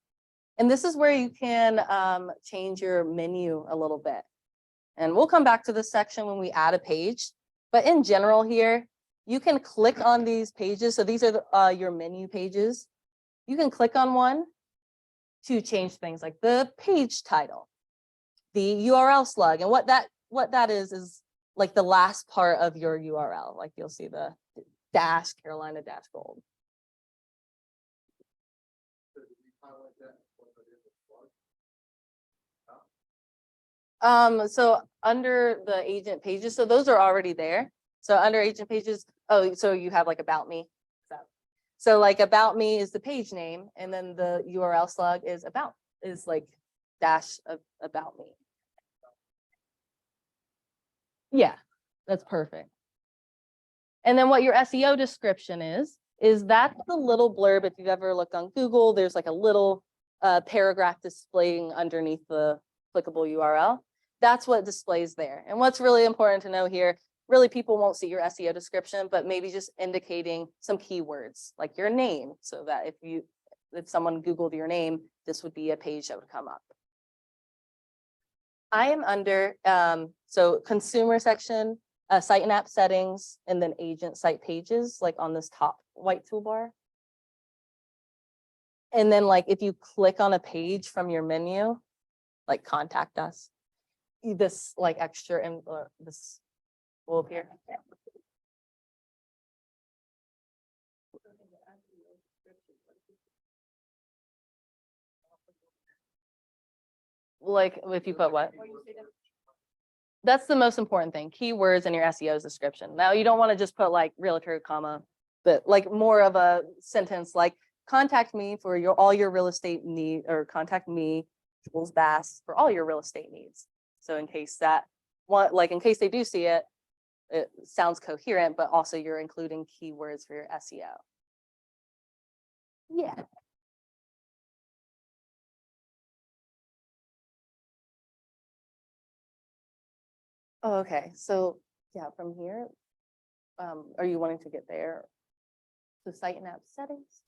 And this is where you can change your menu a little bit. And we'll come back to this section when we add a page. But in general here, you can click on these pages. So these are your menu pages. You can click on one to change things like the page title, the URL slug. And what that is like the last part of your URL, like you'll see the dash Carolina dash gold. So did we highlight that? What that is, a plug? So under the agent pages, so those are already there. So under agent pages, oh, so you have like about me. So like about me is the page name, and then the URL slug is like dash of about me. Yeah, that's perfect. And then what your SEO description is that's the little blurb. If you've ever looked on Google, there's like a little paragraph displaying underneath the clickable URL. That's what displays there. And what's really important to know here, really people won't see your SEO description, but maybe just indicating some keywords like your name, so that if someone Googled your name, this would be a page that would come up. I am under, so consumer section, site and app settings, and then agent site pages, like on this top white toolbar. And then like, if you click on a page from your menu, like contact us, this like extra, and this will appear. Like if you put what? That's the most important thing, keywords in your SEO's description. Now you don't want to just put like realtor, comma, but like more of a sentence like contact me for all your real estate need, or contact me, Jules Bass, for all your real estate needs. So in case in case they do see it, it sounds coherent, but also you're including keywords for your SEO. Yeah. Oh, okay, so yeah, from here, are you wanting to get there? The site and app settings.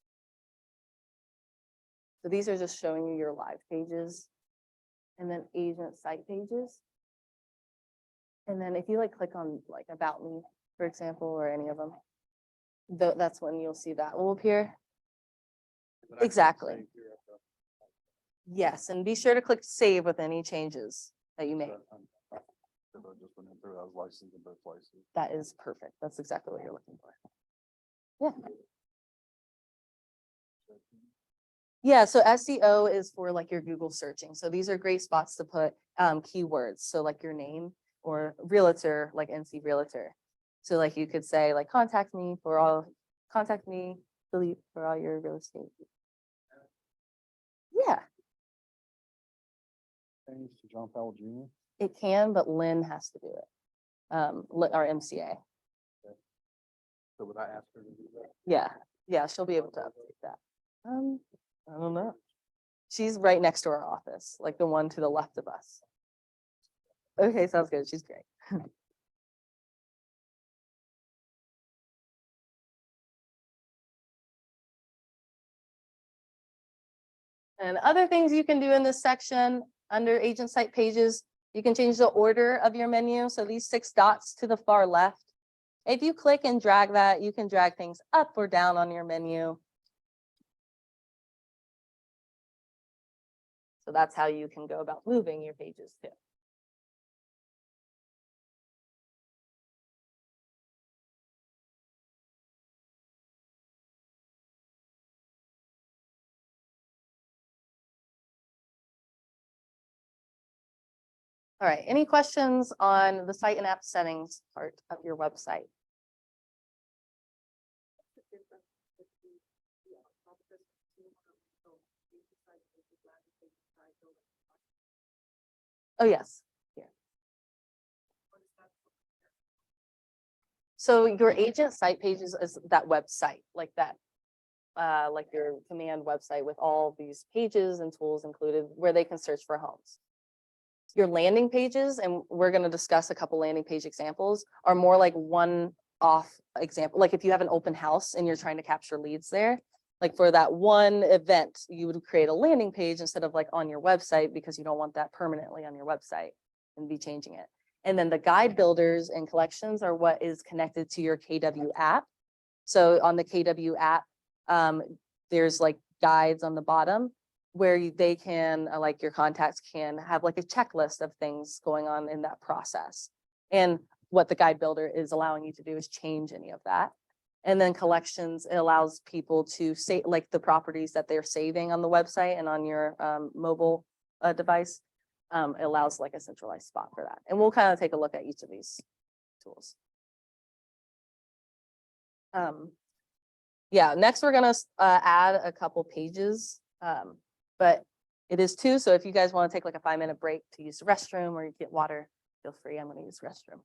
So these are just showing you your live pages, and then agent site pages. And then if you like click on like about me, for example, or any of them, that's when you'll see that will appear. But I can Exactly. save here at Yes, and be sure to click save with any changes that you make. I just went in through, I was licensed in both places. That is perfect. That's exactly what you're looking for. Yeah. Yeah, so SEO is for like your Google searching. So these are great spots to put keywords. So like your name, or realtor, like NC Realtor. So like you could say like contact me, delete for all your real estate. Yeah, Thanks to John Powell Jr. it can, but Lynn has to do it. Our MCA. So would I ask her to do that? Yeah, she'll be able to update that. I don't know. She's right next to our office, like the one to the left of us. Okay, sounds good. She's great. And other things you can do in this section under agent site pages, you can change the order of your menu. So these 6 dots to the far left, if you click and drag that, you can drag things up or down on your menu. So that's how you can go about moving your pages too. All right, any questions on the site and app settings part of your website? Oh, yes. Here. So your agent site pages is that website, like that, like your command website with all these pages and tools included where they can search for homes. Your landing pages, and we're going to discuss a couple landing page examples, are more like one-off example. Like if you have an open house and you're trying to capture leads there, like for that one event, you would create a landing page instead of like on your website, because you don't want that permanently on your website and be changing it. And then the guide builders and collections are what is connected to your KW app. So on the KW app, there's like guides on the bottom where they can, like your contacts can have like a checklist of things going on in that process. And what the guide builder is allowing you to do is change any of that. And then collections, it allows people to say, like the properties that they're saving on the website and on your mobile device. It allows like a centralized spot for that. And we'll kind of take a look at each of these tools. Yeah, next we're gonna add a couple pages, but it is 2. So if you guys want to take like a 5-minute break to use the restroom or you get water, feel free. I'm going to use the restroom.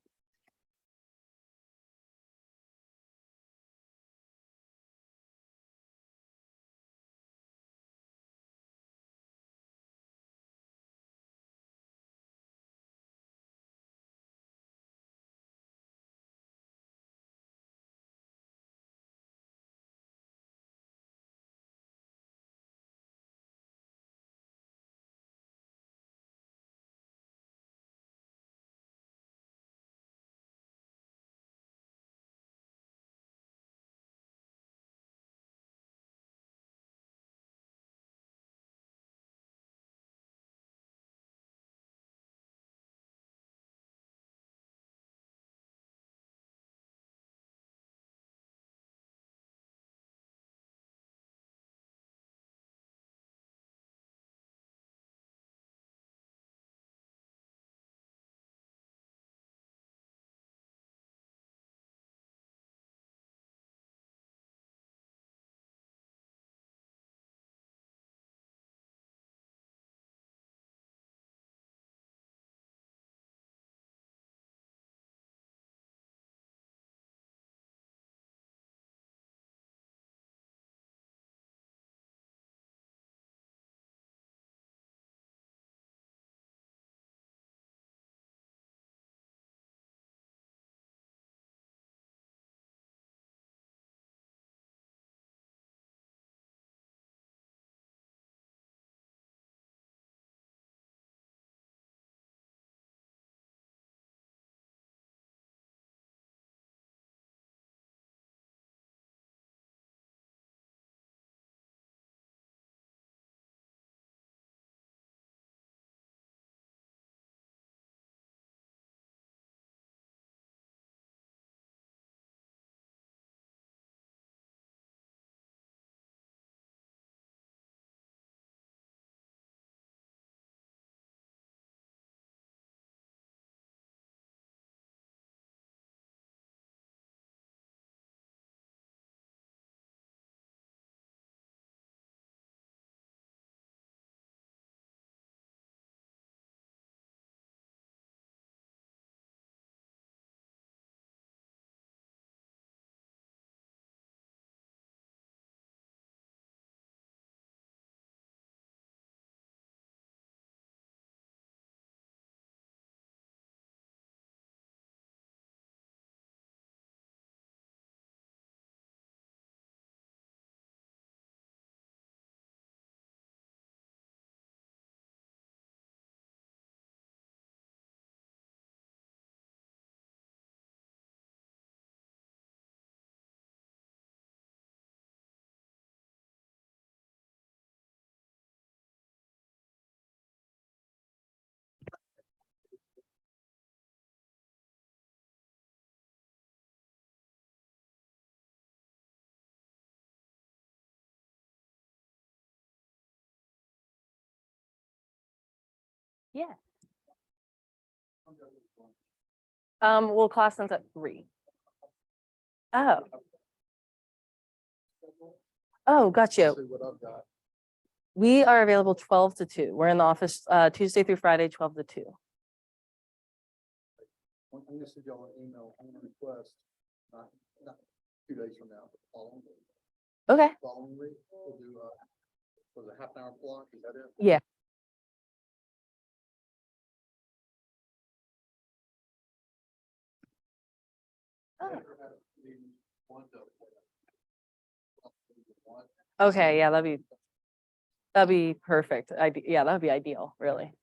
Yeah. Well, class ends at 3. Oh. Oh, gotcha. See what I've got. We are available 12 to 2. We're in the office Tuesday through Friday, 12 to 2. I'm gonna send y'all an email, I'm gonna request, not 2 days from now, but the following week. Okay. Following week, we'll do, for the half-hour block, is that it? Yeah. Oh. Okay, yeah, that'd be perfect. Yeah, that'd be ideal, really.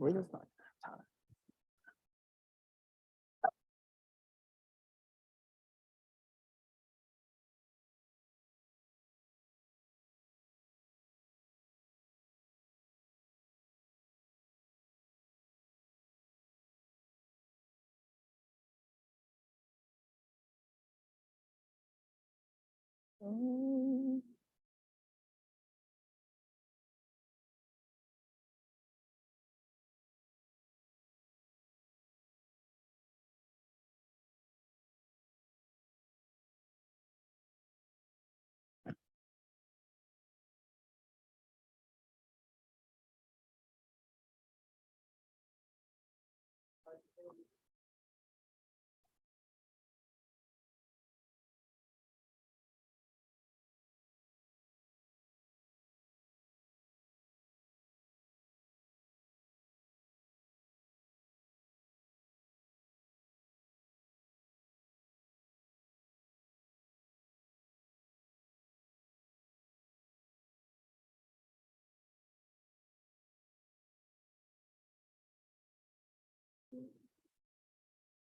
We're just not gonna have time. Mm.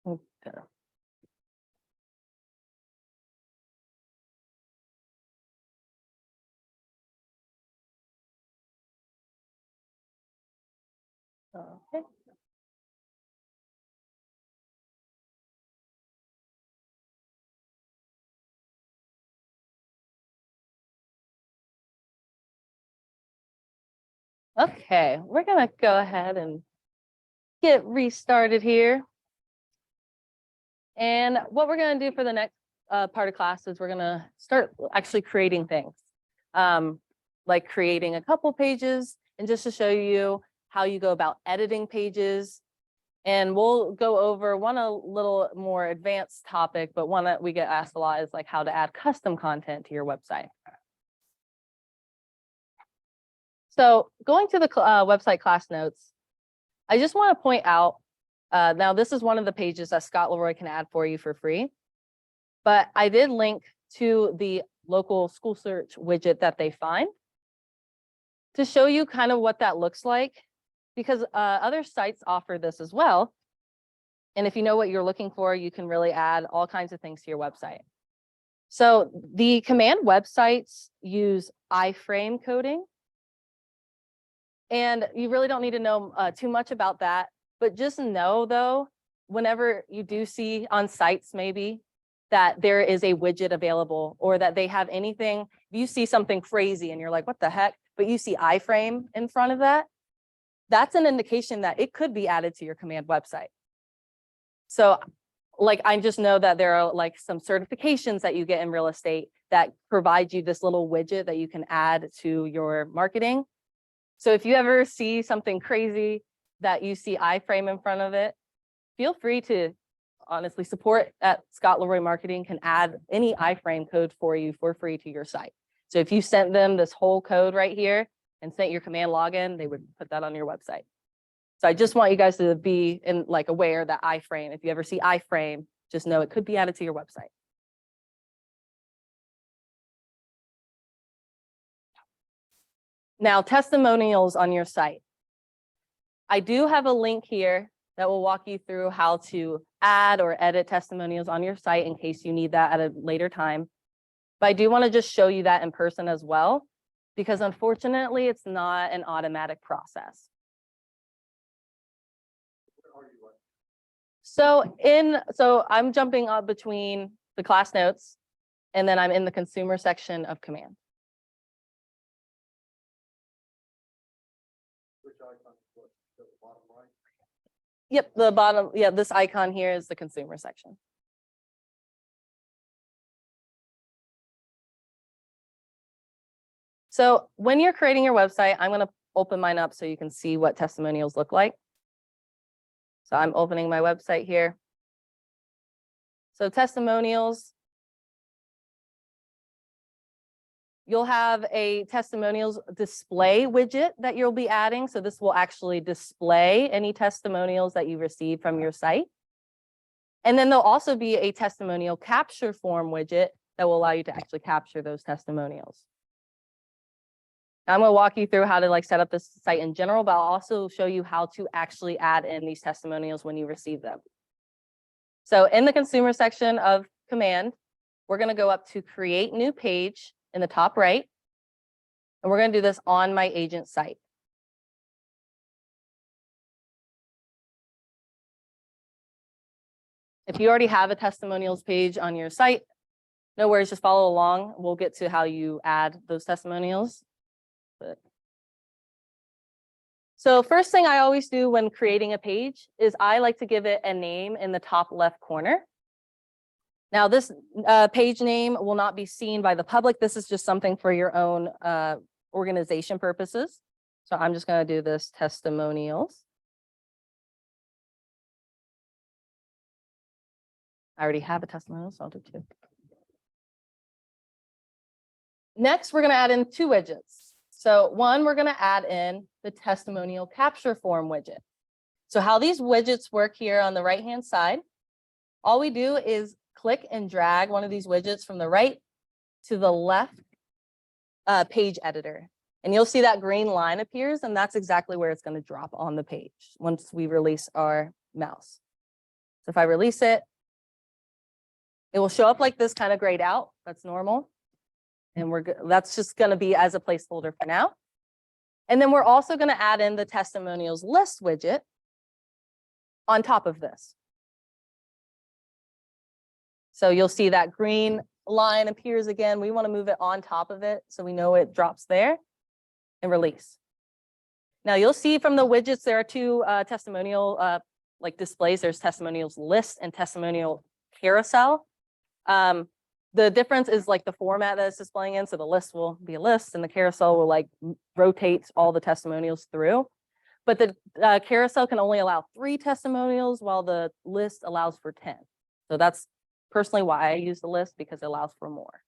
Okay. Okay. Okay, we're gonna go ahead and get restarted here. And what we're gonna do for the next part of class is we're gonna start actually creating things. Like creating a couple pages and just to show you how you go about editing pages. And we'll go over a little more advanced topic, but one that we get asked a lot is like how to add custom content to your website. So going to the website class notes, I just want to point out, now this is one of the pages that Scott Leroy can add for you for free, but I did link to the local school search widget that they find to show you kind of what that looks like, because other sites offer this as well. And if you know what you're looking for, you can really add all kinds of things to your website. So the command websites use iframe coding. And you really don't need to know too much about that, but just know though, whenever you do see on sites maybe that there is a widget available or that they have anything, if you see something crazy and you're like, what the heck? But you see iframe in front of that, that's an indication that it could be added to your command website. So like, I just know that there are like some certifications that you get in real estate that provide you this little widget that you can add to your marketing. So if you ever see something crazy that you see iframe in front of it, feel free to honestly support at Scott Leroy Marketing can add any iframe code for you for free to your site. So if you sent them this whole code right here and sent your command login, they would put that on your website. So I just want you guys to be aware that iframe, if you ever see iframe, just know it could be added to your website. Now, testimonials on your site. I do have a link here that will walk you through how to add or edit testimonials on your site in case you need that at a later time. But I do want to just show you that in person as well, because unfortunately, it's not an automatic process. So I'm jumping up between the class notes, and then I'm in the consumer section of command. Which icon is what? The bottom right? Yep, the bottom, yeah, this icon here is the consumer section. So when you're creating your website, I'm going to open mine up so you can see what testimonials look like. So I'm opening my website here. So testimonials. You'll have a testimonials display widget that you'll be adding. So this will actually display any testimonials that you receive from your site. And then there'll also be a testimonial capture form widget that will allow you to actually capture those testimonials. I'm going to walk you through how to like set up this site in general, but I'll also show you how to actually add in these testimonials when you receive them. So in the consumer section of command, we're going to go up to create new page in the top right. And we're going to do this on my agent site. If you already have a testimonials page on your site, no worries, just follow along. We'll get to how you add those testimonials. So first thing I always do when creating a page is I like to give it a name in the top left corner. Now this page name will not be seen by the public. This is just something for your own organization purposes. So I'm just going to do this testimonials. I already have a testimonial, so I'll do two. Next, we're going to add in two widgets. So one, we're going to add in the testimonial capture form widget. So how these widgets work here on the right-hand side, all we do is click and drag one of these widgets from the right to the left page editor. And you'll see that green line appears, and that's exactly where it's going to drop on the page once we release our mouse. So if I release it, it will show up like this, kind of grayed out. That's normal. And that's just going to be as a placeholder for now. And then we're also going to add in the testimonials list widget on top of this. So you'll see that green line appears again. We want to move it on top of it so we know it drops there and release. Now you'll see from the widgets, there are two testimonial like displays. There's testimonials list and testimonial carousel. The difference is like the format that it's displaying in. So the list will be a list and the carousel will like rotate all the testimonials through. But the carousel can only allow 3 testimonials while the list allows for 10. So that's personally why I use the list, because it allows for more.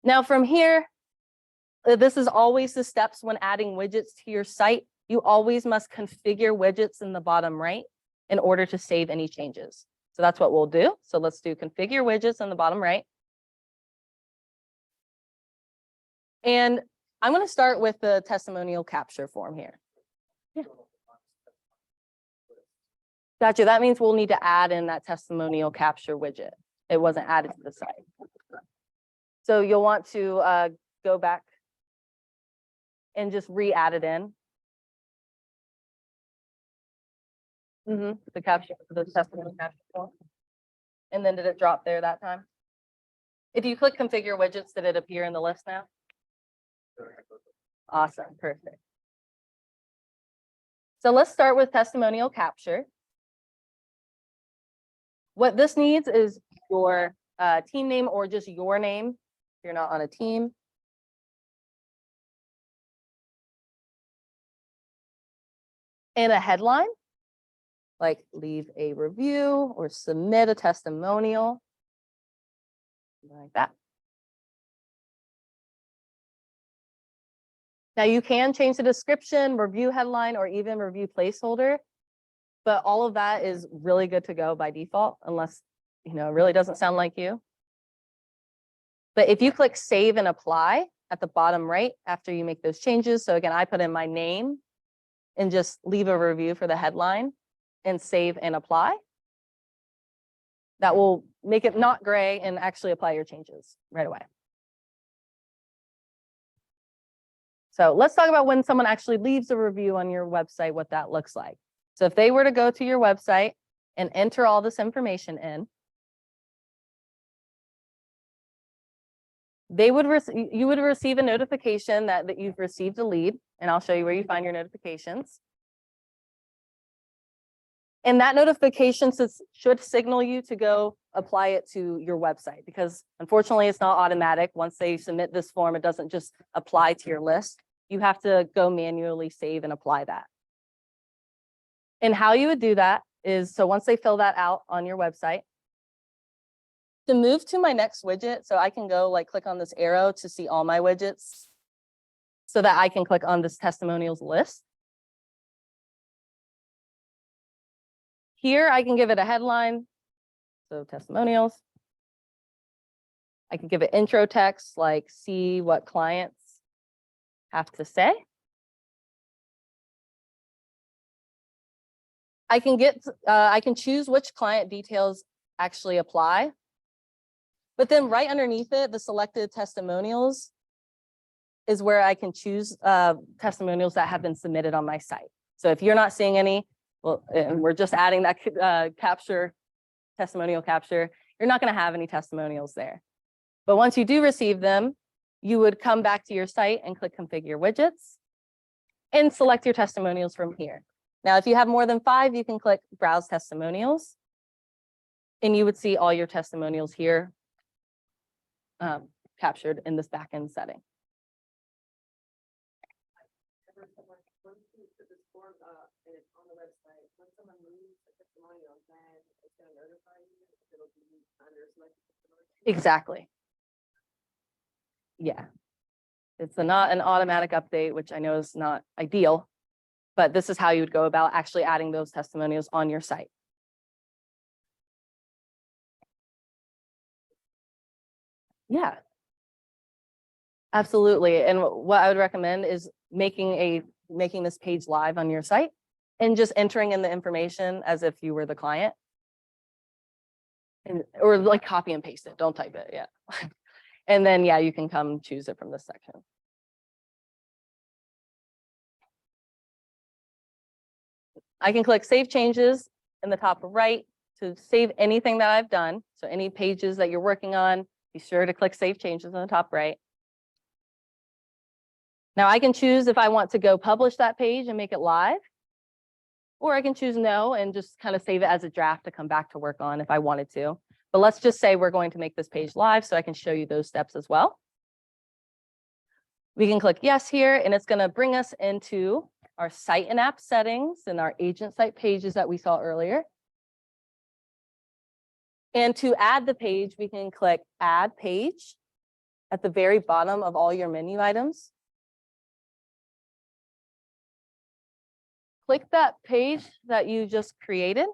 Now from here, this is always the steps when adding widgets to your site. You always must configure widgets in the bottom right in order to save any changes. So that's what we'll do. So let's do configure widgets in the bottom right. And I'm going to start with the testimonial capture form here. Yeah. Gotcha. That means we'll need to add in that testimonial capture widget. It wasn't added to the site. So you'll want to go back and just re-add it in. The capture, the testimonial capture form. And then did it drop there that time? If you click configure widgets, did it appear in the list now? Awesome, perfect. So let's start with testimonial capture. What this needs is your team name or just your name if you're not on a team. And a headline, like leave a review or submit a testimonial, like that. Now you can change the description, review headline, or even review placeholder, but all of that is really good to go by default, unless, it really doesn't sound like you. But if you click save and apply at the bottom right after you make those changes, so again, I put in my name and just leave a review for the headline and save and apply. That will make it not gray and actually apply your changes right away. So let's talk about when someone actually leaves a review on your website, what that looks like. So if they were to go to your website and enter all this information in, you would receive a notification that you've received a lead, and I'll show you where you find your notifications. And that notification should signal you to go apply it to your website, because unfortunately it's not automatic. Once they submit this form, it doesn't just apply to your list. You have to go manually save and apply that. And how you would do that is, so once they fill that out on your website, to move to my next widget, so I can go click on this arrow to see all my widgets so that I can click on this testimonials list. Here, I can give it a headline, so testimonials. I can give it intro text, like see what clients have to say. I can choose which client details actually apply. But then right underneath it, the selected testimonials is where I can choose testimonials that have been submitted on my site. So if you're not seeing any, well, and we're just adding that testimonial capture, you're not going to have any testimonials there. But once you do receive them, you would come back to your site and click configure widgets and select your testimonials from here. Now, if you have more than 5, you can click browse testimonials and you would see all your testimonials here captured in this backend setting. And it's on the website, when someone moves a testimonial, then it's gonna notify you if it'll be under selected testimonial. Exactly. Yeah. It's not an automatic update, which I know is not ideal, but this is how you would go about actually adding those testimonials on your site. Yeah. Absolutely. And what I would recommend is making this page live on your site and just entering in the information as if you were the client. Or like copy and paste it, don't type it, yeah. And then, yeah, you can come choose it from this section. I can click Save Changes in the top right to save anything that I've done. So any pages that you're working on, be sure to click Save Changes in the top right. Now I can choose if I want to go publish that page and make it live, or I can choose no and just kind of save it as a draft to come back to work on if I wanted to. But let's just say we're going to make this page live so I can show you those steps as well. We can click yes here, and it's going to bring us into our site and app settings and our agent site pages that we saw earlier. And to add the page, we can click Add Page at the very bottom of all your menu items. Click that page that you just created.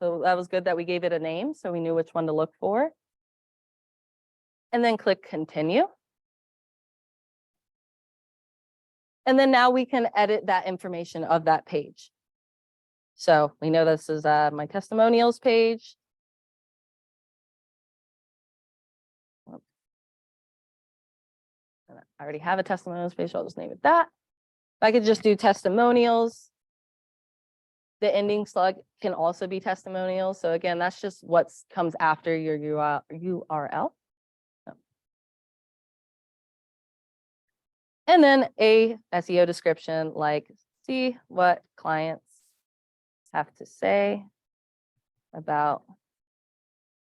So that was good that we gave it a name so we knew which one to look for. And then click Continue. And then now we can edit that information of that page. So we know this is my testimonials page. I already have a testimonials page, so I'll just name it that. If I could just do testimonials. The ending slug can also be testimonials. So again, that's just what comes after your URL. And then a SEO description, like see what clients have to say about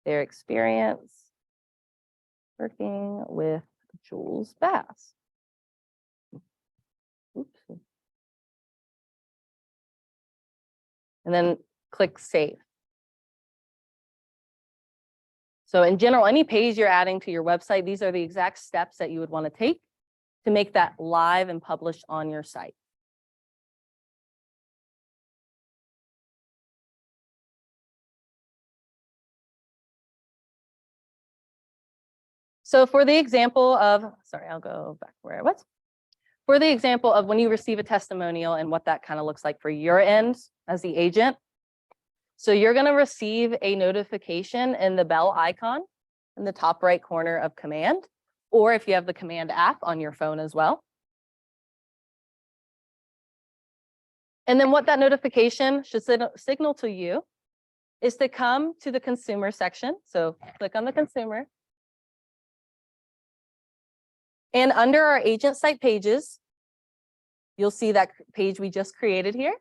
their experience working with Jules Bass. Oops. And then click Save. So in general, any page you're adding to your website, these are the exact steps that you would want to take to make that live and published on your site. So for the example of, sorry, I'll go back where I was. For the example of when you receive a testimonial and what that kind of looks like for your end as the agent. So you're going to receive a notification in the bell icon in the top right corner of Command, or if you have the Command app on your phone as well. And then what that notification should signal to you is to come to the consumer section. So click on the consumer. And under our agent site pages, you'll see that page we just created here.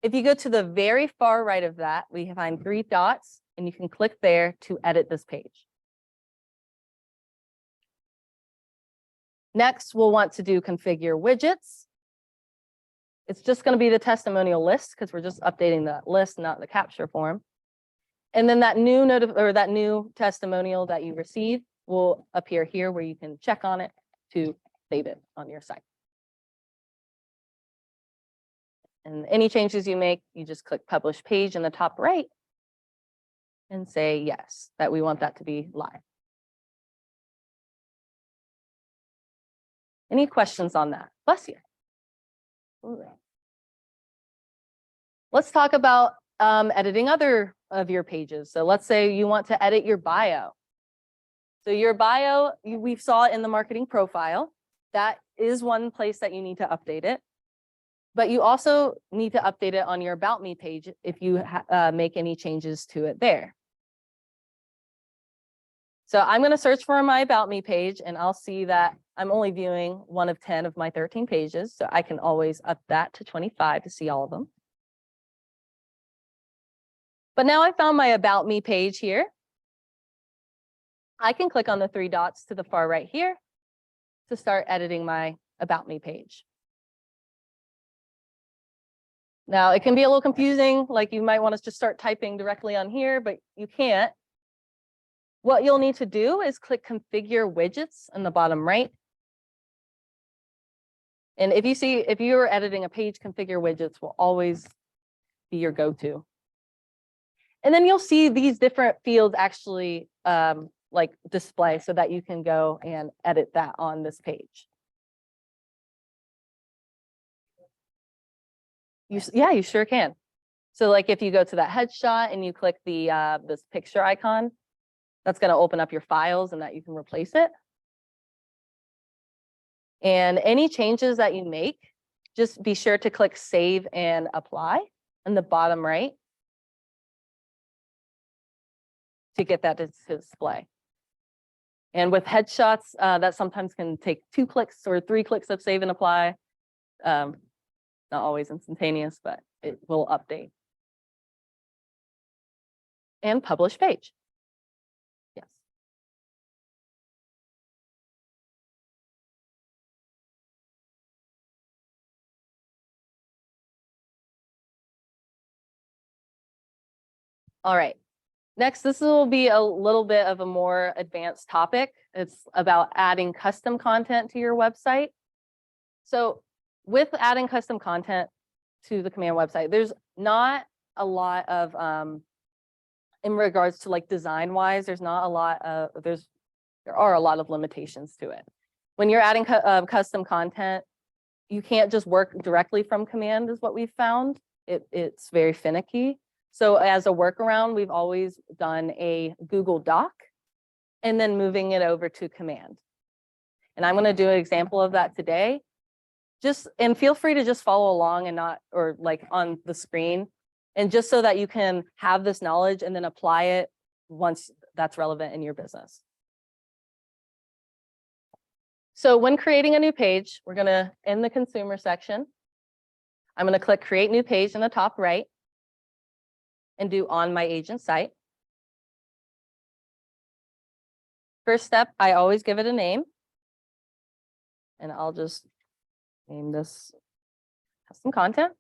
If you go to the very far right of that, we find 3 dots, and you can click there to edit this page. Next, we'll want to do configure widgets. It's just going to be the testimonial list because we're just updating the list, not the capture form. And then that new testimonial that you receive will appear here where you can check on it to save it on your site. And any changes you make, you just click Publish Page in the top right and say yes, that we want that to be live. Any questions on that? Bless you. All right. Let's talk about editing other of your pages. So let's say you want to edit your bio. So your bio, we saw it in the marketing profile. That is one place that you need to update it. But you also need to update it on your About Me page if you make any changes to it there. So I'm going to search for my About Me page, and I'll see that I'm only viewing 1 of 10 of my 13 pages. So I can always up that to 25 to see all of them. But now I found my About Me page here. I can click on the 3 dots to the far right here to start editing my About Me page. Now, it can be a little confusing, like you might want to just start typing directly on here, but you can't. What you'll need to do is click Configure Widgets in the bottom right. And if you're editing a page, Configure Widgets will always be your go-to. And then you'll see these different fields actually like display so that you can go and edit that on this page. Yeah, you sure can. So like if you go to that headshot and you click the this picture icon, that's going to open up your files and that you can replace it. And any changes that you make, just be sure to click Save and Apply in the bottom right to get that to display. And with headshots, that sometimes can take 2 clicks or 3 clicks of Save and Apply. Not always instantaneous, but it will update. And Publish Page. Yes. All right. Next, this will be a little bit of a more advanced topic. It's about adding custom content to your website. So with adding custom content to the command website, there's not a lot of, in regards to like design wise, there's not a lot of, there are a lot of limitations to it. When you're adding custom content, you can't just work directly from command is what we've found. It's very finicky. So as a workaround, we've always done a Google Doc and then moving it over to command. And I'm going to do an example of that today. And feel free to just follow along and not, or like on the screen, and just so that you can have this knowledge and then apply it once that's relevant in your business. So when creating a new page, we're going to, in the consumer section, I'm going to click Create New Page in the top right and do On My Agent Site. First step, I always give it a name. And I'll just name this custom content.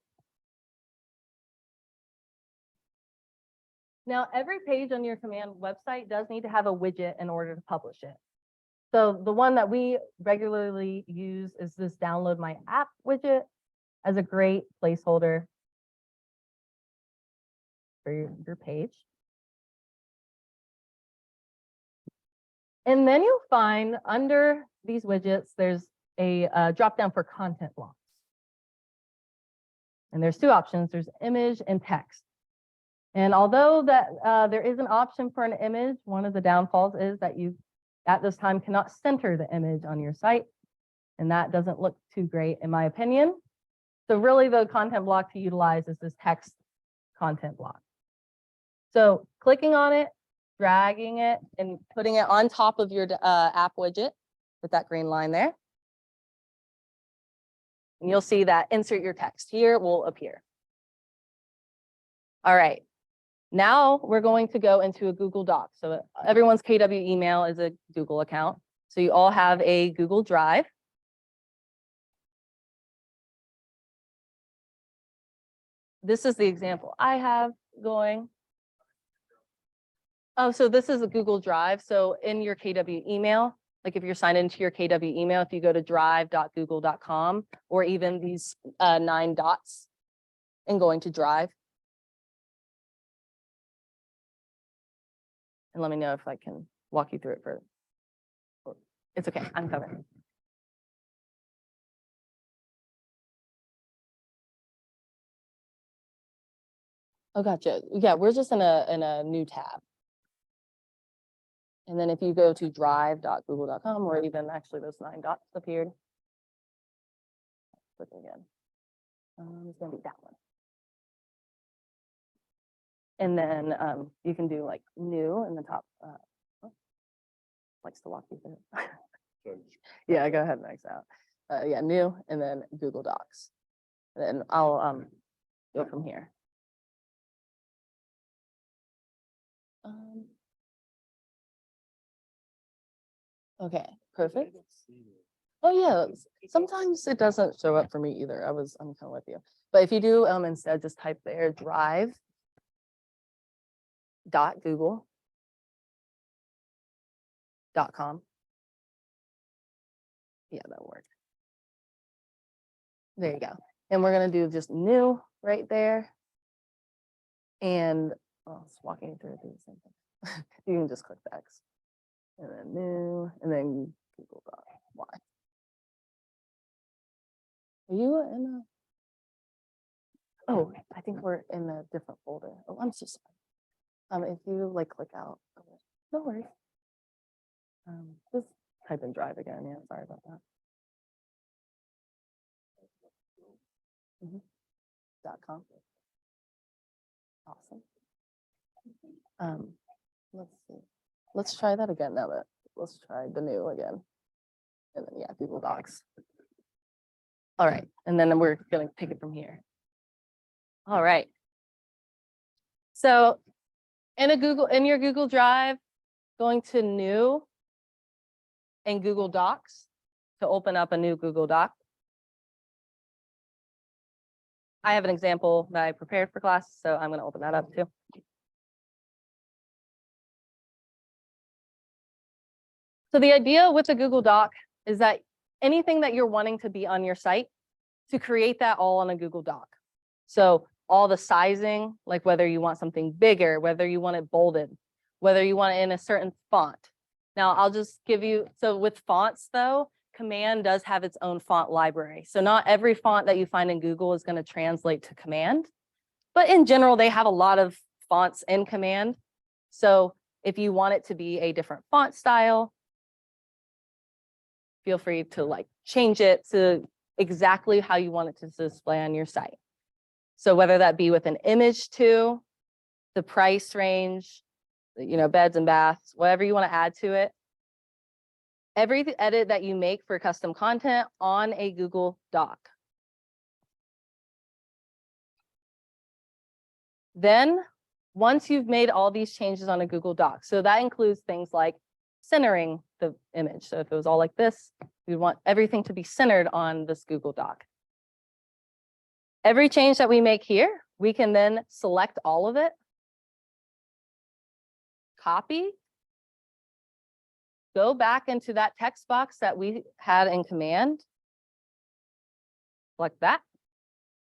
Now, every page on your command website does need to have a widget in order to publish it. So the one that we regularly use is this Download My App widget as a great placeholder for your page. And then you'll find under these widgets, there's a drop down for content blocks. And there's 2 options. There's image and text. And although that there is an option for an image, one of the downfalls is that you at this time cannot center the image on your site. And that doesn't look too great in my opinion. So really the content block to utilize is this text content block. So clicking on it, dragging it, and putting it on top of your app widget with that green line there. And you'll see that insert your text here will appear. All right. Now we're going to go into a Google Doc. So everyone's KW email is a Google account. So you all have a Google Drive. This is the example I have going. Oh, so this is a Google Drive. So in your KW email, like if you're signed into your KW email, if you go to drive.google.com or even these 9 dots and going to Drive. And let me know if I can walk you through it further. It's okay, I'm coming. Oh, gotcha. Yeah, we're just in a new tab. And then if you go to drive.google.com, or even actually those 9 dots appeared. Click again. It's gonna be that one. And then you can do like new in the top. Likes to walk you through. So Yeah, go ahead and X out. Yeah, new and then Google Docs. And then I'll go from here. Okay, perfect. Oh yeah, sometimes it doesn't show up for me either. I'm kind of with you. But if you do instead just type there drive.google.com. Yeah, that'll work. There you go. And we're gonna do just new right there. And it's walking you through the same thing. You can just click the X. And then new, and then Google Doc. Y. Are you in a? Oh, I think we're in a different folder. Oh, I'm so sorry. If you like click out, no worries. Just type in drive again. Yeah, sorry about that. .com. Awesome. Let's see. Let's try that again now that let's try the new again. And then yeah, Google Docs. All right. And then we're gonna take it from here. All right. So in your Google Drive, going to new and Google Docs to open up a new Google Doc. I have an example that I prepared for class, so I'm going to open that up too. So the idea with the Google Doc is that anything that you're wanting to be on your site, to create that all on a Google Doc. So all the sizing, like whether you want something bigger, whether you want it bolded, whether you want it in a certain font. Now I'll just give you, so with fonts though, Command does have its own font library. So not every font that you find in Google is going to translate to Command, but in general, they have a lot of fonts in Command. So if you want it to be a different font style, feel free to like change it to exactly how you want it to display on your site. So whether that be with an image too, the price range, beds and baths, whatever you want to add to it. Every edit that you make for custom content on a Google Doc. Then once you've made all these changes on a Google Doc, so that includes things like centering the image. So if it was all like this, we want everything to be centered on this Google Doc. Every change that we make here, we can then select all of it, copy, go back into that text box that we had in Command, like that,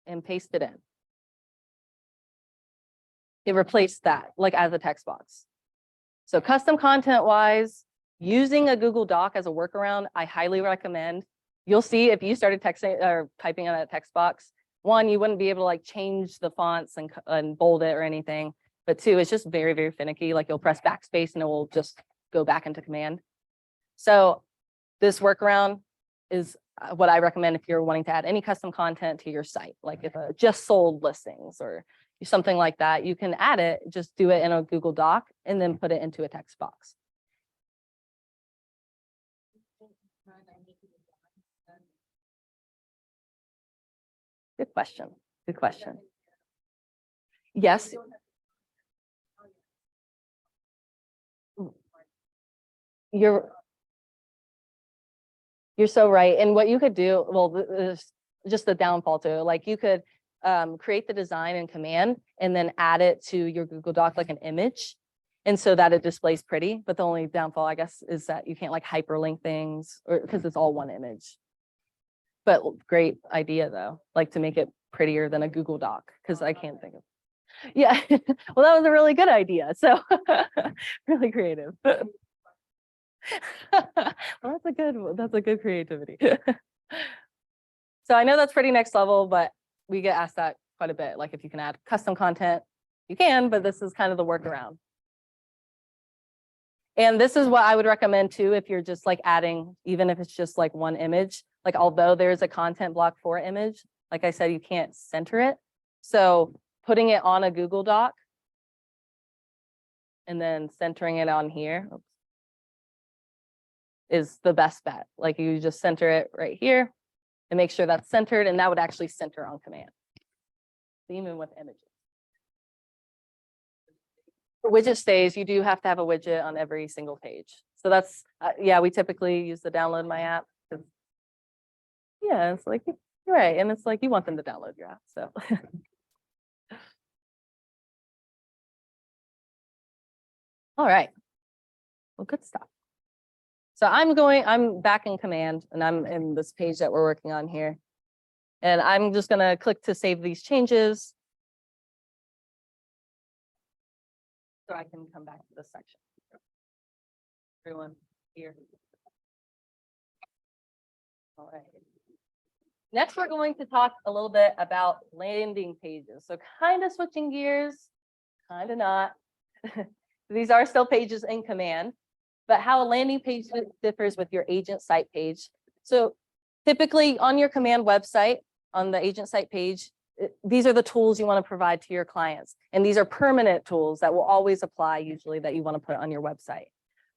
and paste it in. It replaced that, like as a text box. So custom content wise, using a Google Doc as a workaround, I highly recommend. You'll see if you started texting or typing on that text box, one, you wouldn't be able to like change the fonts and bold it or anything. But two, it's just very, very finicky. Like you'll press backspace and it will just go back into Command. So this workaround is what I recommend if you're wanting to add any custom content to your site, like if just sold listings or something like that, you can add it, just do it in a Google Doc and then put it into a text box. Good question. Good question. Yes. You're so right. And what you could do, well, there's just the downfall to it. Like you could create the design in Command and then add it to your Google Doc like an image. And so that it displays pretty, but the only downfall, I guess, is that you can't like hyperlink things or because it's all one image. But great idea though, like to make it prettier than a Google Doc, because I can't think of. Yeah, well, that was a really good idea. So really creative. Well, that's a good creativity. So I know that's pretty next level, but we get asked that quite a bit. Like if you can add custom content You can, but this is kind of the workaround. And this is what I would recommend too, if you're just like adding, even if it's just like one image, like although there's a content block for image, like I said, you can't center it. So putting it on a Google Doc and then centering it on here is the best bet. Like you just center it right here and make sure that's centered, and that would actually center on command, even with images. For widget stays, you do have to have a widget on every single page. So that's, yeah, we typically use the download my app. Yeah, it's like, you're right. And it's like, you want them to download your app, so. All right. Well, good stuff. So I'm back in command, and I'm in this page that we're working on here. And I'm just gonna click to save these changes. So I can come back to this section. Everyone here. All right. Next, we're going to talk a little bit about landing pages. So kind of switching gears, kind of not. These are still pages in command, but how a landing page differs with your agent site page. So typically on your command website, on the agent site page, these are the tools you want to provide to your clients. And these are permanent tools that will always apply usually that you want to put on your website.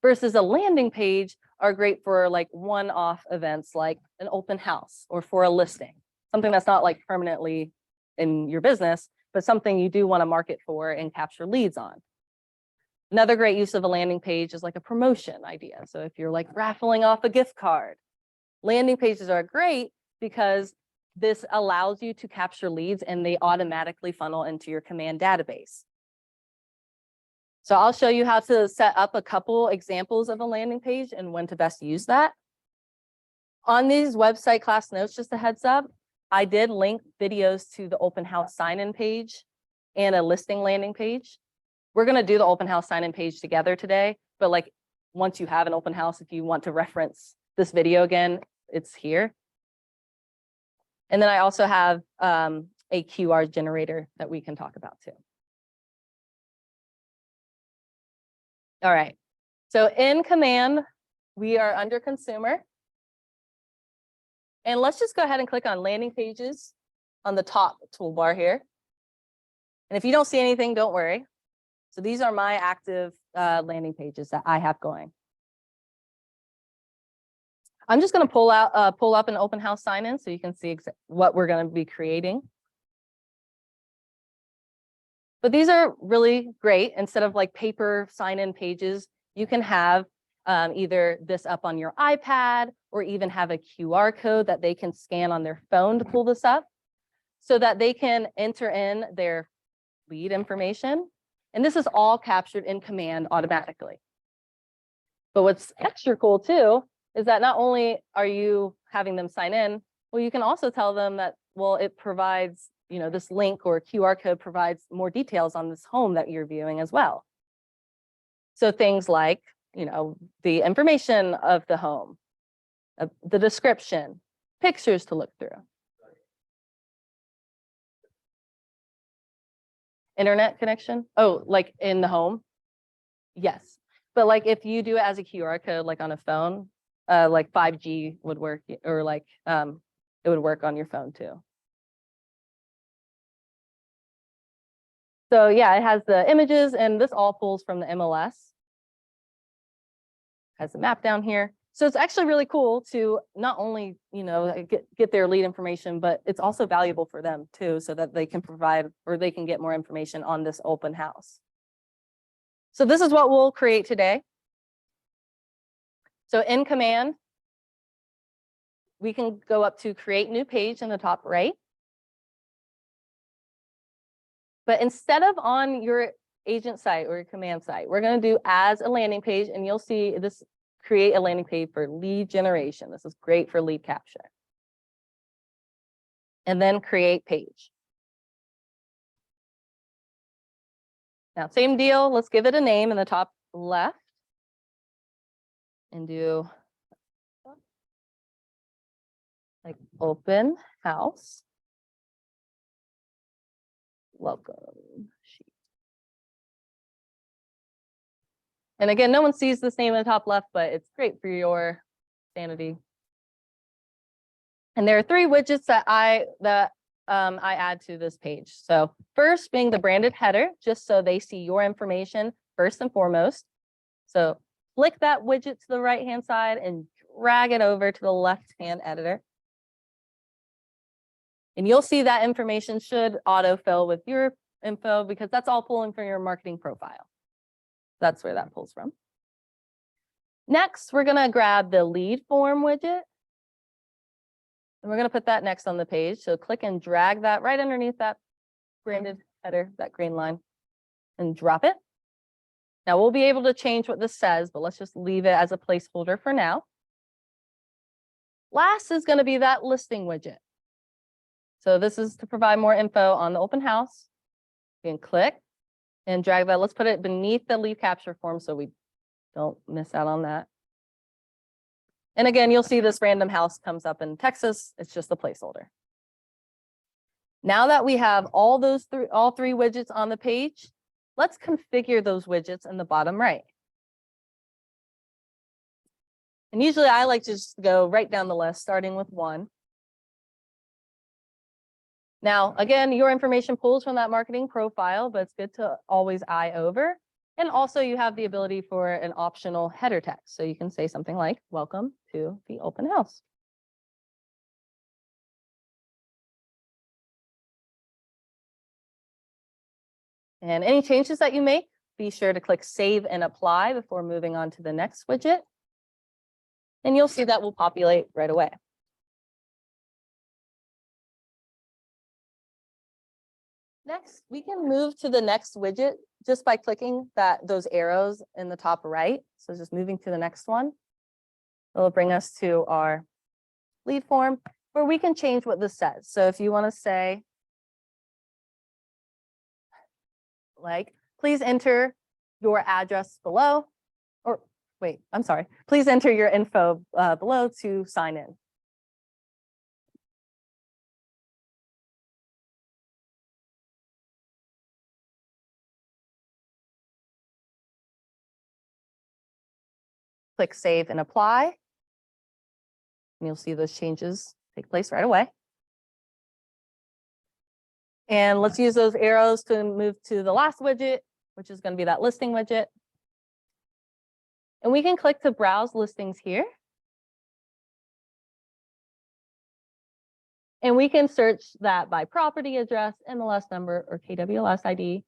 Versus a landing page are great for like one-off events like an open house or for a listing, something that's not like permanently in your business, but something you do want to market for and capture leads on. Another great use of a landing page is like a promotion idea. So if you're like raffling off a gift card, landing pages are great because this allows you to capture leads and they automatically funnel into your command database. So I'll show you how to set up a couple examples of a landing page and when to best use that. On these website class notes, just a heads up, I did link videos to the open house sign-in page and a listing landing page. We're going to do the open house sign-in page together today, but like once you have an open house, if you want to reference this video again, it's here. And then I also have a QR generator that we can talk about too. All right, so in command, we are under consumer. And let's just go ahead and click on landing pages on the top toolbar here. And if you don't see anything, don't worry. So these are my active landing pages that I have going. I'm just going to pull up an open house sign-in so you can see what we're going to be creating. But these are really great. Instead of like paper sign-in pages, you can have either this up on your iPad or even have a QR code that they can scan on their phone to pull this up so that they can enter in their lead information. And this is all captured in command automatically. But what's extra cool too is that not only are you having them sign in, well, you can also tell them that, well, it provides, you know, this link or QR code provides more details on this home that you're viewing as well. So things like, you know, the information of the home, the description, pictures to look through. Internet connection? Oh, like in the home? Yes. But like if you do it as a QR code, like on a phone, like 5G would work, or like it would work on your phone too. So yeah, it has the images and this all pulls from the MLS. Has the map down here. So it's actually really cool to not only, you know, get their lead information, but it's also valuable for them too, so that they can provide or they can get more information on this open house. So this is what we'll create today. So in command, we can go up to create new page in the top right. But instead of on your agent site or your command site, we're going to do as a landing page, and you'll see this create a landing page for lead generation. This is great for lead capture. And then create page. Now, same deal. Let's give it a name in the top left and do like open house. Welcome sheet. And again, no one sees this name in the top left, but it's great for your sanity. And there are 3 widgets that I add to this page. So first being the branded header, just so they see your information first and foremost. So click that widget to the right-hand side and drag it over to the left-hand editor. And you'll see that information should autofill with your info because that's all pulling from your marketing profile. That's where that pulls from. Next, we're going to grab the lead form widget. And we're going to put that next on the page. So click and drag that right underneath that branded header, that green line, and drop it. Now we'll be able to change what this says, but let's just leave it as a placeholder for now. Last is going to be that listing widget. So this is to provide more info on the open house. You can click and drag that. Let's put it beneath the lead capture form so we don't miss out on that. And again, you'll see this random house comes up in Texas. It's just a placeholder. Now that we have all 3 widgets on the page, let's configure those widgets in the bottom right. And usually I like to just go right down the list, starting with 1. Now, again, your information pulls from that marketing profile, but it's good to always eye over. And also you have the ability for an optional header text. So you can say something like, welcome to the open house. And any changes that you make, be sure to click save and apply before moving on to the next widget. And you'll see that will populate right away. Next, we can move to the next widget just by clicking those arrows in the top right. So just moving to the next one. It'll bring us to our lead form where we can change what this says. So if you want to say, like, please enter your address below, or wait, I'm sorry. Please enter your info below to sign in. Click save and apply. And you'll see those changes take place right away. And let's use those arrows to move to the last widget, which is going to be that listing widget. And we can click to browse listings here. And we can search that by property address, MLS number, or KWLS ID.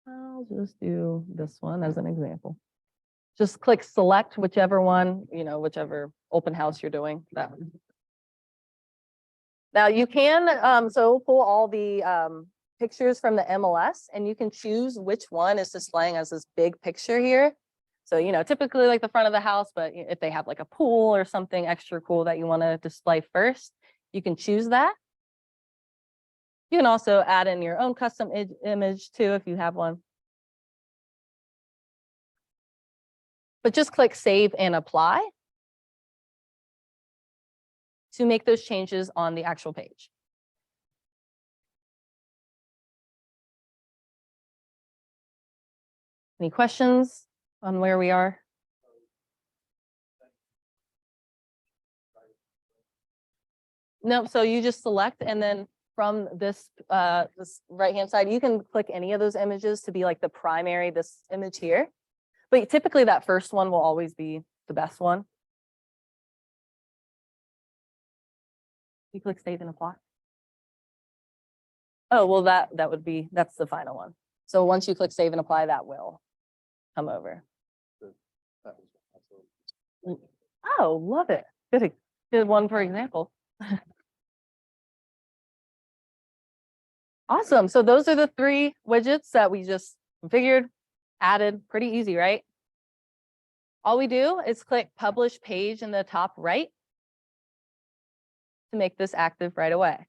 I'll just do this one as an example. Just click select whichever one, whichever open house you're doing. That one. Now you can so pull all the pictures from the MLS, and you can choose which one is displaying as this big picture here. So, typically like the front of the house, but if they have like a pool or something extra cool that you want to display first, you can choose that. You can also add in your own custom image too, if you have one. But just click save and apply to make those changes on the actual page. Any questions on where we are? No, so you just select, and then from this right-hand side, you can click any of those images to be like the primary, this image here. But typically that first one will always be the best one. You click save and apply. Oh, well, that's the final one. So once you click save and apply, that will come over. Oh, love it. Good one for example. Awesome. So those are the 3 widgets that we just configured, added. Pretty easy, right? All we do is click publish page in the top right to make this active right away.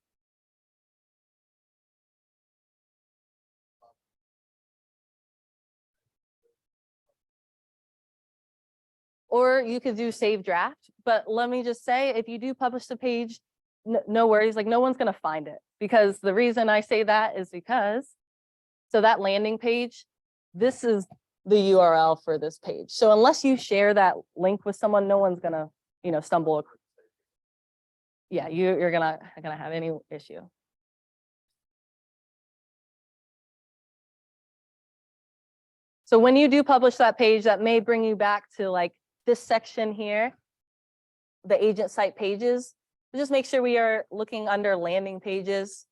Or you could do save draft, but let me just say, if you do publish the page, no worries, like no one's going to find it. because the reason I say that is because, so that landing page, this is the URL for this page. So unless you share that link with someone, no one's gonna, stumble. Yeah, you're gonna have any issue. So when you do publish that page, that may bring you back to like this section here, the agent site pages. Just make sure we are looking under landing pages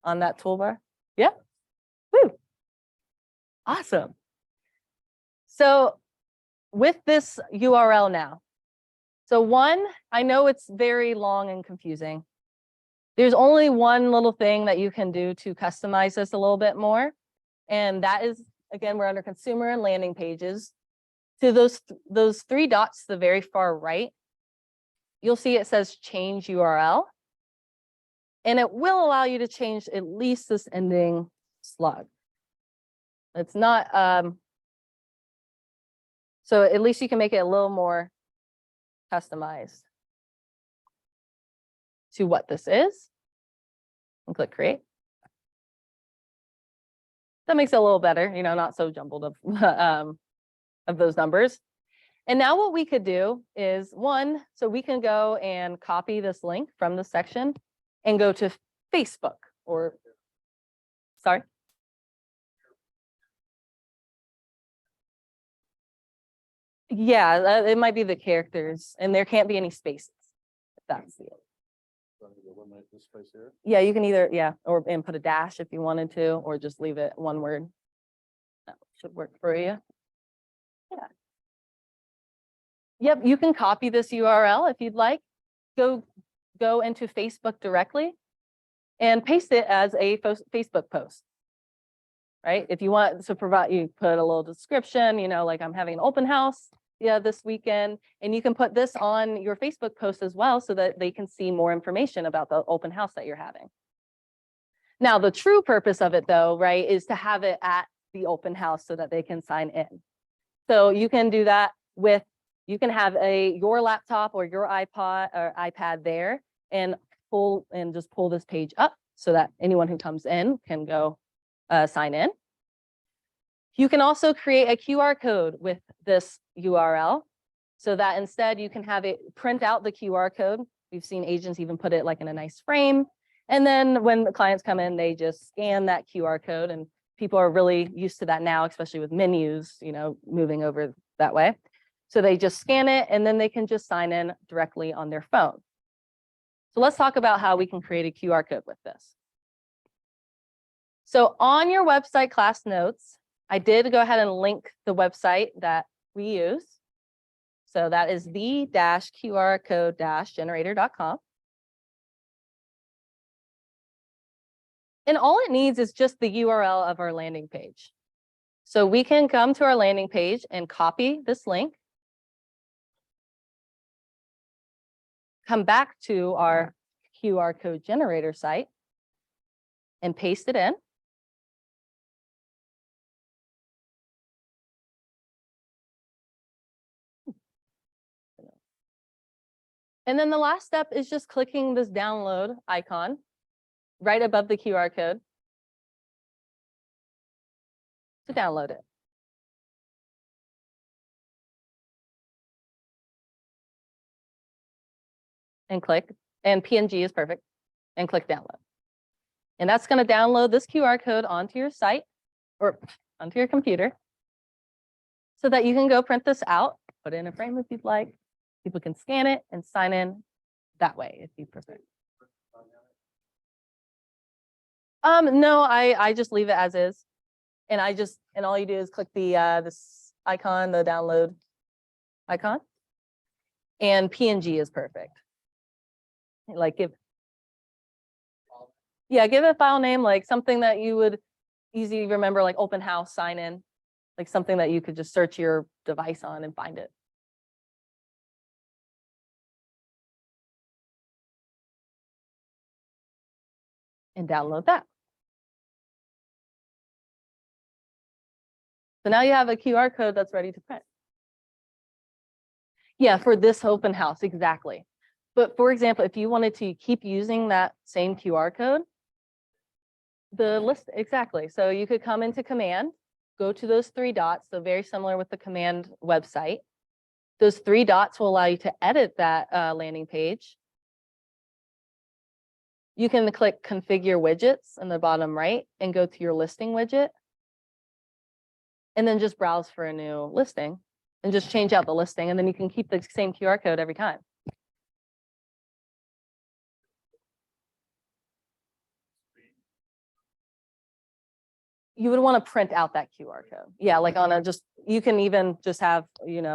on that toolbar. Yeah. Woo. Awesome. So with this URL now, so one, I know it's very long and confusing. There's only one little thing that you can do to customize this a little bit more. And that is, again, we're under consumer and landing pages. To those three dots to the very far right, you'll see it says change URL. And it will allow you to change at least this ending slug. It's not, so at least you can make it a little more customized to what this is. And click create. That makes it a little better, not so jumbled of those numbers. And now what we could do is so we can go and copy this link from the section and go to Facebook or, sorry. Yeah, it might be the characters and there can't be any spaces. If that's the. Eliminate this space here. Yeah, you can either, and put a dash if you wanted to, or just leave it one word. That should work for you. Yeah. Yep, you can copy this URL if you'd like. Go into Facebook directly and paste it as a Facebook post. Right? If you want to provide, you put a little description, like I'm having an open house this weekend, and you can put this on your Facebook post as well so that they can see more information about the open house that you're having. Now, the true purpose of it though, right, is to have it at the open house so that they can sign in. So you can do that with, you can have your laptop or your iPod or iPad there and just pull this page up so that anyone who comes in can go sign in. You can also create a QR code with this URL so that instead you can have it print out the QR code. We've seen agents even put it like in a nice frame. And then when the clients come in, they just scan that QR code, and people are really used to that now, especially with menus, moving over that way. So they just scan it and then they can just sign in directly on their phone. So let's talk about how we can create a QR code with this. So on your website class notes, I did go ahead and link the website that we use. So that is the-qrcode-generator.com. And all it needs is just the URL of our landing page. So we can come to our landing page and copy this link. Come back to our QR code generator site and paste it in. And then the last step is just clicking this download icon right above the QR code to download it. And click, and PNG is perfect, and click download. And that's going to download this QR code onto your site or onto your computer so that you can go print this out, put it in a frame if you'd like. People can scan it and sign in that way if you prefer. No, I just leave it as is. And all you do is click the this icon, the download icon. And PNG is perfect. Like give it a file name, like something that you would easily remember, like open house sign in, like something that you could just search your device on and find it. And download that. So now you have a QR code that's ready to print. Yeah, for this open house, exactly. But for example, if you wanted to keep using that same QR code, The list, exactly. So you could come into command, go to those three dots, so very similar with the command website. Those three dots will allow you to edit that landing page. You can click configure widgets in the bottom right and go to your listing widget. And then just browse for a new listing and just change out the listing, and then you can keep the same QR code every time. You would want to print out that QR code. Yeah, like on a just, you can even just have,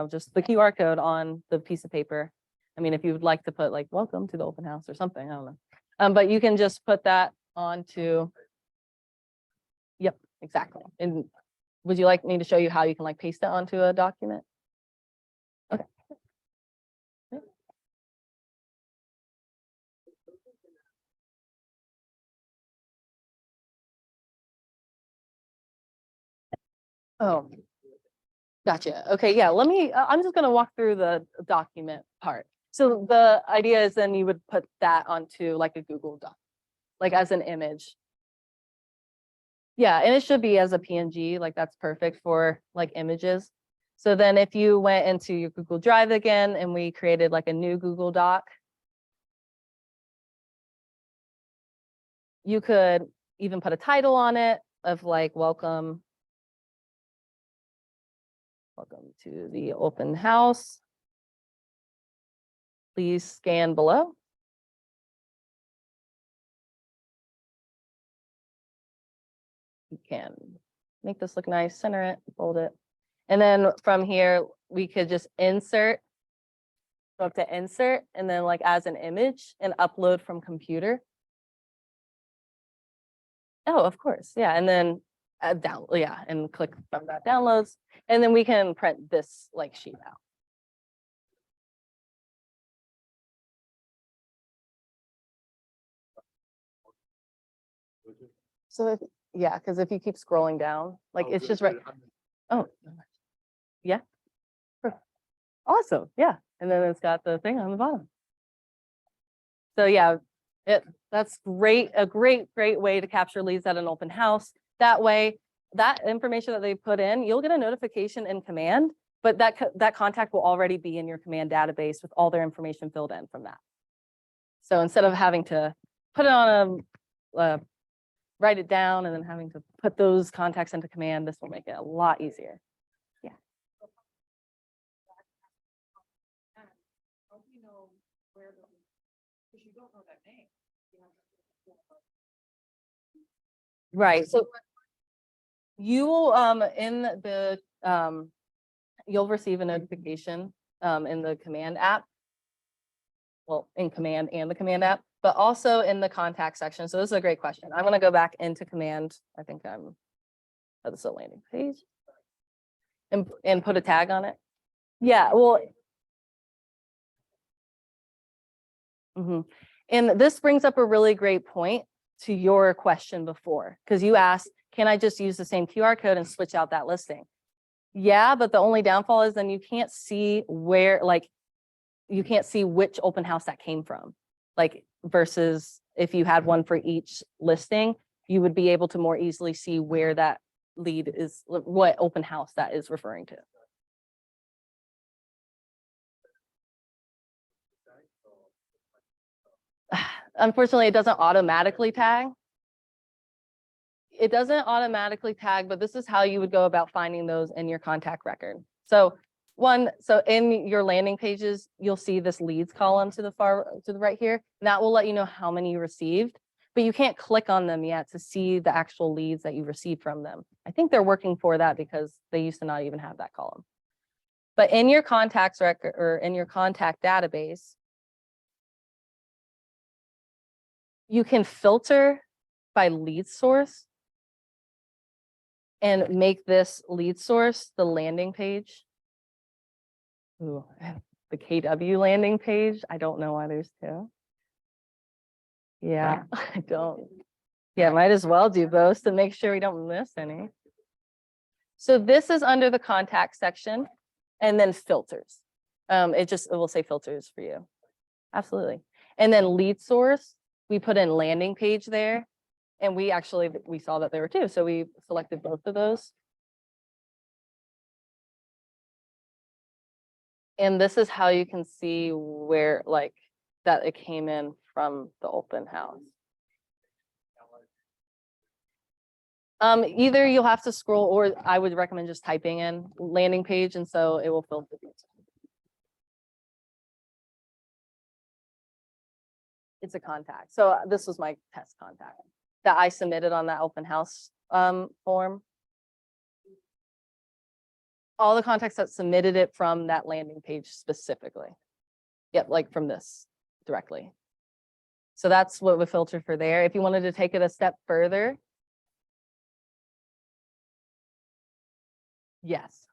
just the QR code on the piece of paper. I mean, if you would like to put like, welcome to the open house or something, I don't know. But you can just put that onto. Yep, exactly. And would you like me to show you how you can like paste it onto a document? Okay. Oh, gotcha. Okay, yeah, let me, I'm just gonna walk through the document part. So the idea is then you would put that onto like a Google Doc, like as an image. Yeah, and it should be as a PNG, like that's perfect for like images. So then if you went into your Google Drive again and we created like a new Google Doc, you could even put a title on it of like, welcome to the open house. Please scan below. You can make this look nice, center it, fold it. And then from here, we could just insert, go up to insert, and then like as an image and upload from computer. Oh, of course, yeah, and then and click from that downloads, and then we can print this like sheet out. So if, yeah, because if you keep scrolling down, like it's just right. Oh, yeah. Awesome, yeah, and then it's got the thing on the bottom. So yeah, that's great, a great way to capture leads at an open house. That way, that information that they put in, you'll get a notification in command, but that contact will already be in your command database with all their information filled in from that. So instead of having to put it on write it down and then having to put those contacts into command, this will make it a lot easier. Yeah. Right. So you will in the you'll receive a notification in the command app. Well, in command and the command app, but also in the contact section. So this is a great question. I'm going to go back into command. I think this is a landing page and put a tag on it. Yeah, well, and this brings up a really great point to your question before, because you asked, can I just use the same QR code and switch out that listing? Yeah, but the only downfall is then you can't see where, like, you can't see which open house that came from. Like versus if you had one for each listing, you would be able to more easily see where that lead is, what open house that is referring to. Unfortunately, it doesn't automatically tag. It doesn't automatically tag, but this is how you would go about finding those in your contact record. So so in your landing pages, you'll see this leads column to the right here. And that will let you know how many you received, but you can't click on them yet to see the actual leads that you received from them. I think they're working for that because they used to not even have that column. But in your contacts record or in your contact database, you can filter by lead source and make this lead source the landing page. Ooh, the KW landing page. I don't know why there's two. Yeah, I don't. Yeah, might as well do both to make sure we don't miss any. So this is under the contact section and then filters. It will say filters for you. Absolutely. And then lead source, we put in landing page there. And we saw that there were two, so we selected both of those. And this is how you can see where like that it came in from the open house. Either you'll have to scroll, or I would recommend just typing in landing page, and so it will filter. It's a contact. So this was my test contact that I submitted on that open house form. All the contacts that submitted it from that landing page specifically. Yep, like from this directly. So that's what we filter for there. If you wanted to take it a step further. Yes.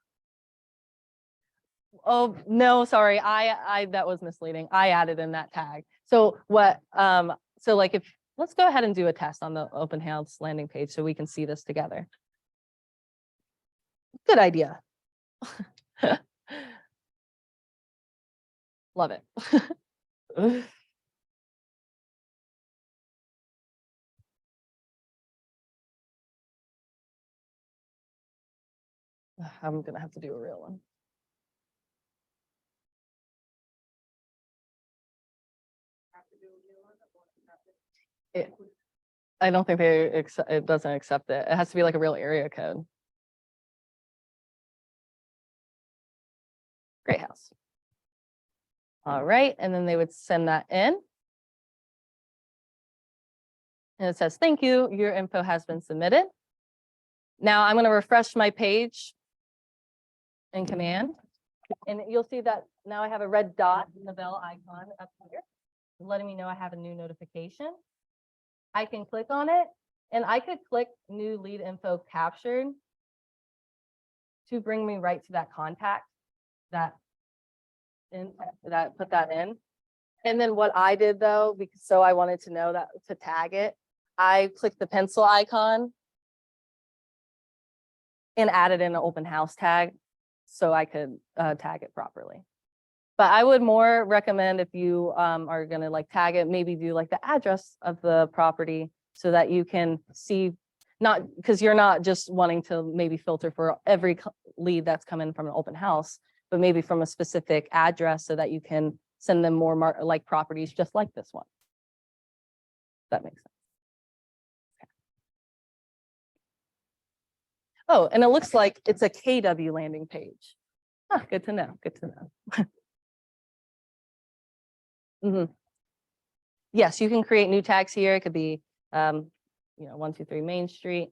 Oh, no, sorry. I that was misleading. I added in that tag. So what, so like if, let's go ahead and do a test on the open house landing page so we can see this together. Good idea. Love it. I'm gonna have to do a real one. I don't think it doesn't accept it. It has to be like a real area code. Great house. All right, and then they would send that in. And it says, thank you, your info has been submitted. Now I'm gonna refresh my page in Command. And you'll see that now I have a red dot in the bell icon up here, letting me know I have a new notification. I can click on it, and I could click new lead info captured to bring me right to that contact that put that in. And then what I did though, because so I wanted to know that to tag it, I clicked the pencil icon and added in an open house tag so I could tag it properly. But I would more recommend if you are gonna like tag it, maybe do like the address of the property so that you can see, not because you're not just wanting to maybe filter for every lead that's coming from an open house, but maybe from a specific address so that you can send them more like properties just like this one. That makes sense. Okay. Oh, and it looks like it's a KW landing page. Ah, good to know. Good to know. Mm-hmm. Yes, you can create new tags here. It could be, 123 Main Street,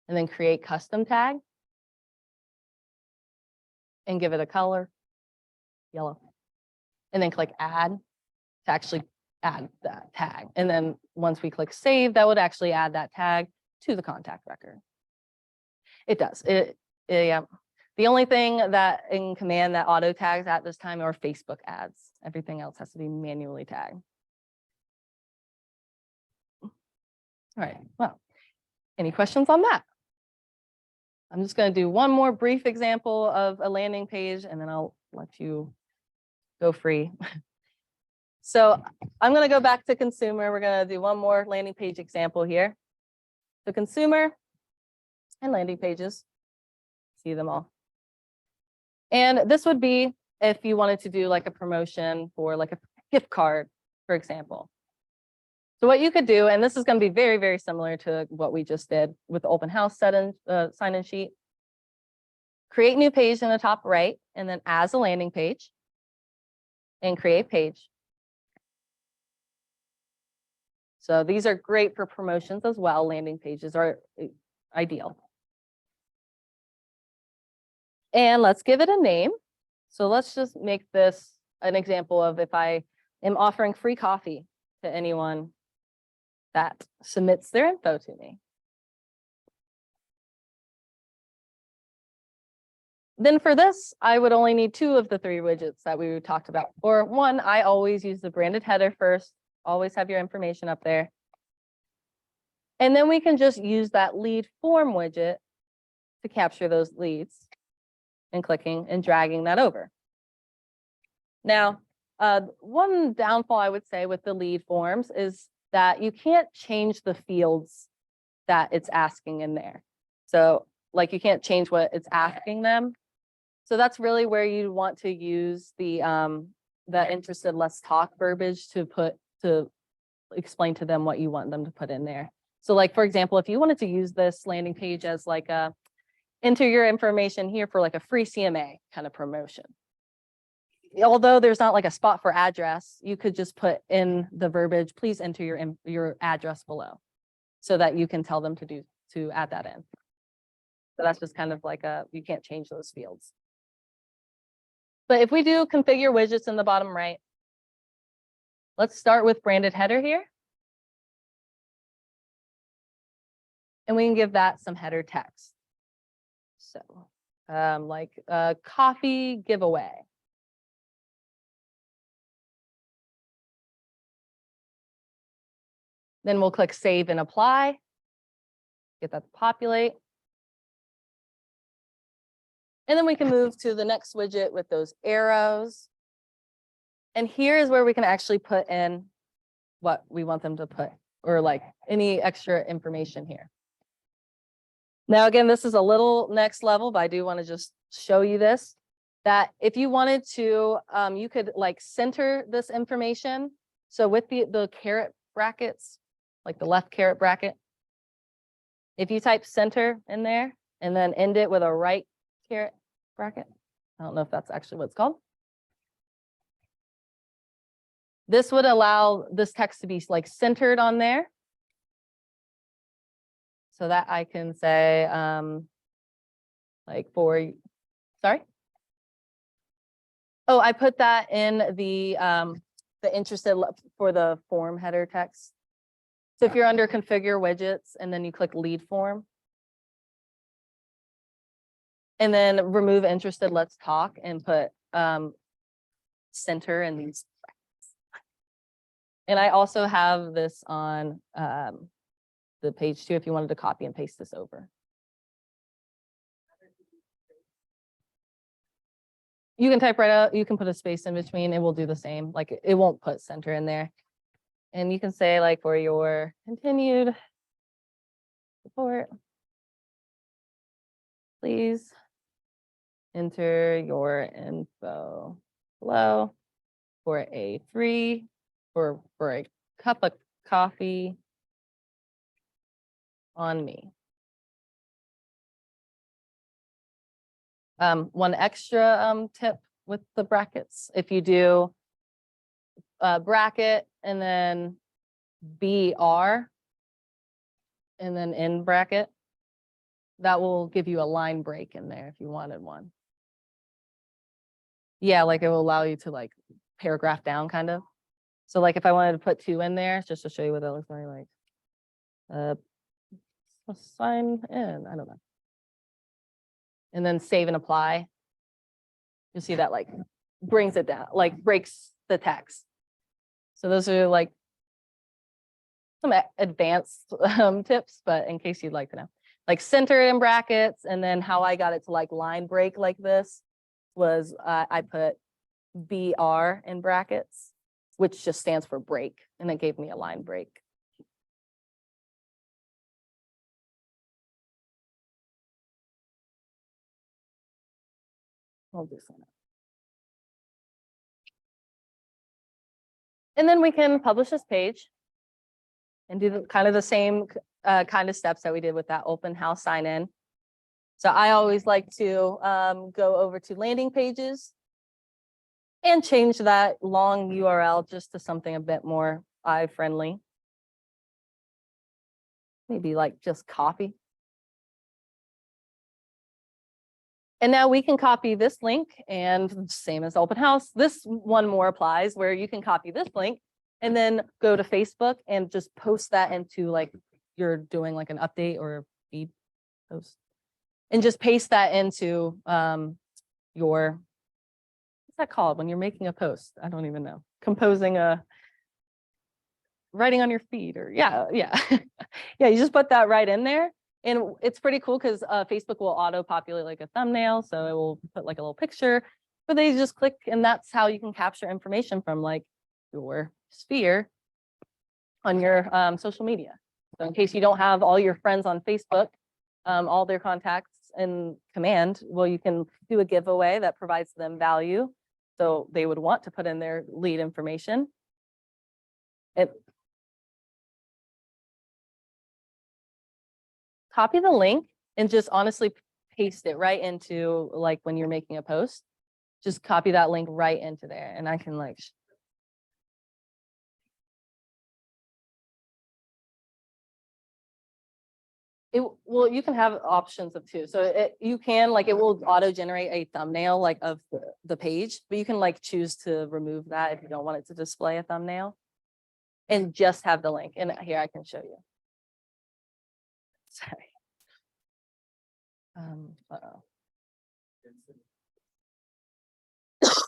and then create custom tag and give it a color, yellow, and then click add to actually add that tag. And then once we click save, that would actually add that tag to the contact record. It does. Yeah. The only thing that in Command that auto tags at this time are Facebook ads. Everything else has to be manually tagged. All right, well, any questions on that? I'm just going to do one more brief example of a landing page and then I'll let you go free. So I'm going to go back to consumer. We're going to do one more landing page example here. So consumer and landing pages, see them all. And this would be if you wanted to do like a promotion for like a gift card, for example. So what you could do, and this is going to be very, very similar to what we just did with the open house sign-in sheet. Create new page in the top right, and then as a landing page, and create page. So these are great for promotions as well. Landing pages are ideal. And let's give it a name. So let's just make this an example of if I am offering free coffee to anyone that submits their info to me. Then for this, I would only need 2 of the 3 widgets that we talked about. Or one, I always use the branded header first, always have your information up there. And then we can just use that lead form widget to capture those leads and clicking and dragging that over. Now, one downfall I would say with the lead forms is that you can't change the fields that it's asking in there. So like you can't change what it's asking them. So that's really where you want to use the interested, let's talk verbiage to explain to them what you want them to put in there. So like, for example, if you wanted to use this landing page as like a, enter your information here for like a free CMA kind of promotion. Although there's not like a spot for address, you could just put in the verbiage, please enter your address below so that you can tell them to add that in. So that's just kind of like you can't change those fields. But if we do configure widgets in the bottom right, let's start with branded header here. And we can give that some header text. So like coffee giveaway. Then we'll click save and apply. Get that to populate. And then we can move to the next widget with those arrows. And here is where we can actually put in what we want them to put, or like any extra information here. Now, again, this is a little next level, but I do want to just show you this, that if you wanted to, you could like center this information. So with the caret brackets, like the left caret bracket, if you type center in there and then end it with a right caret bracket, I don't know if that's actually what it's called. This would allow this text to be like centered on there. So that I can say, like sorry. Oh, I put that in the interested for the form header text. So if you're under configure widgets and then you click lead form. And then remove interested, let's talk, and put center in these. And I also have this on the page too, if you wanted to copy and paste this over. You can type right out, you can put a space in between, it will do the same. Like it won't put center in there. And you can say like for your continued support, please enter your info below for a free, for a cup of coffee on me. One extra tip with the brackets, if you do bracket and then BR and then in bracket, that will give you a line break in there if you wanted one. Yeah, like it will allow you to like paragraph down kind of. So like if I wanted to put 2 in there, just to show you what that looks like, sign in, I don't know. And then save and apply. You'll see that like brings it down, like breaks the text. So those are like some advanced tips, but in case you'd like to know, like center it in brackets. And then how I got it to like line break like this was I put BR in brackets, which just stands for break. And it gave me a line break. I'll do some. And then we can publish this page and do kind of the same kind of steps that we did with that open house sign in. So I always like to go over to landing pages and change that long URL just to something a bit more eye friendly. Maybe like just copy. And now we can copy this link, and same as open house, this one more applies where you can copy this link and then go to Facebook and just post that into like you're doing like an update or a feed post, and just paste that into your, what's that called when you're making a post? I don't even know. Composing a, writing on your feed, or yeah. Yeah, you just put that right in there. And it's pretty cool because Facebook will auto populate like a thumbnail. So it will put like a little picture, but they just click, and that's how you can capture information from like your sphere on your social media. So in case you don't have all your friends on Facebook, all their contacts in command, well, you can do a giveaway that provides them value. So they would want to put in their lead information. Copy the link and just honestly paste it right into, like, when you're making a post, just copy that link right into there, and I can like well, you can have options of two. So you can, like, it will auto generate a thumbnail like of the page, but you can like choose to remove that if you don't want it to display a thumbnail and just have the link. And here I can show you. Sorry. Uh-oh.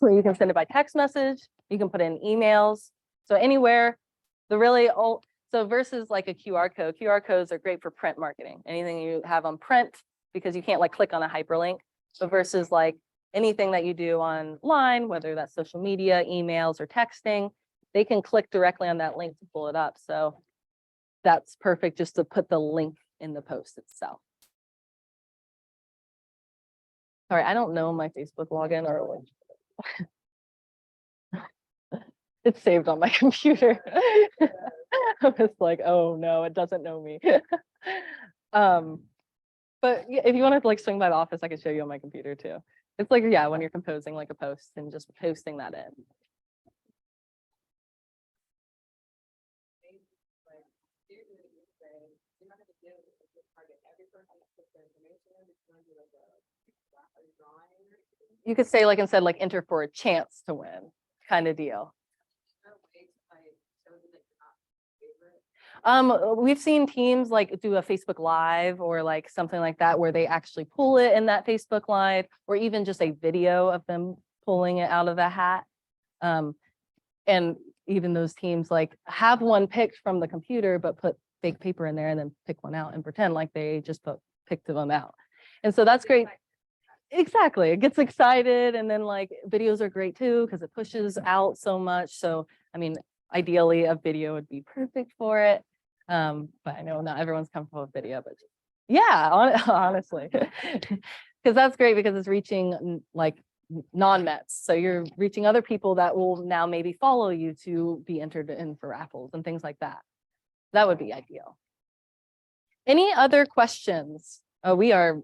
You can send it by text message. You can put in emails. So anywhere, so versus like a QR code, QR codes are great for print marketing. Anything you have on print, because you can't like click on a hyperlink, but versus like anything that you do online, whether that's social media, emails, or texting, they can click directly on that link to pull it up. So that's perfect just to put the link in the post itself. Sorry, I don't know my Facebook login or what. It's saved on my computer. I was like, oh no, it doesn't know me. But yeah, if you want to like swing by the office, I can show you on my computer too. It's like, yeah, when you're composing like a post and just posting that in. You could say, like, instead, like, enter for a chance to win kind of deal. We've seen teams like do a Facebook Live or like something like that where they actually pull it in that Facebook Live, or even just a video of them pulling it out of the hat. And even those teams like have one picked from the computer, but put fake paper in there and then pick one out and pretend like they just picked them out. And so that's great. Exactly. It gets excited. And then like videos are great too, because it pushes out so much. So, I mean, ideally a video would be perfect for it. But I know not everyone's comfortable with video, but yeah, honestly, because that's great because it's reaching like non-Mets. So you're reaching other people that will now maybe follow you to be entered in for raffles and things like that. That would be ideal. Any other questions? Oh, we are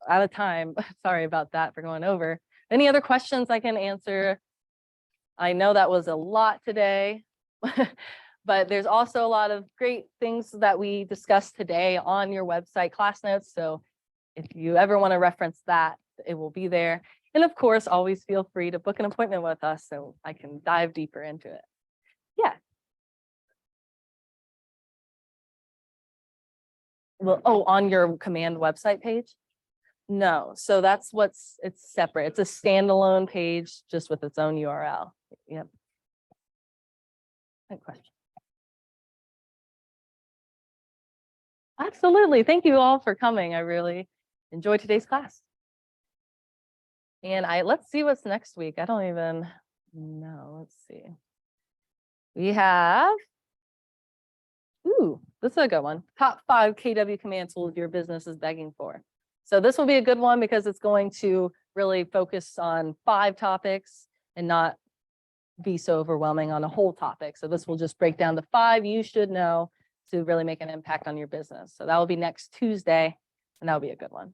out of time. Sorry about that for going over. Any other questions I can answer? I know that was a lot today, but there's also a lot of great things that we discussed today on your website class notes. So if you ever want to reference that, it will be there. And of course, always feel free to book an appointment with us so I can dive deeper into it. Yeah. Well, oh, on your command website page? No, so it's separate. It's a standalone page just with its own URL. Yep. Good question. Absolutely. Thank you all for coming. I really enjoyed today's class. And let's see what's next week. I don't even know. Let's see. We have, this is a good one. Top 5 KW command tools your business is begging for. So this will be a good one because it's going to really focus on 5 topics and not be so overwhelming on a whole topic. So this will just break down the 5 you should know to really make an impact on your business. So that will be next Tuesday, and that'll be a good one.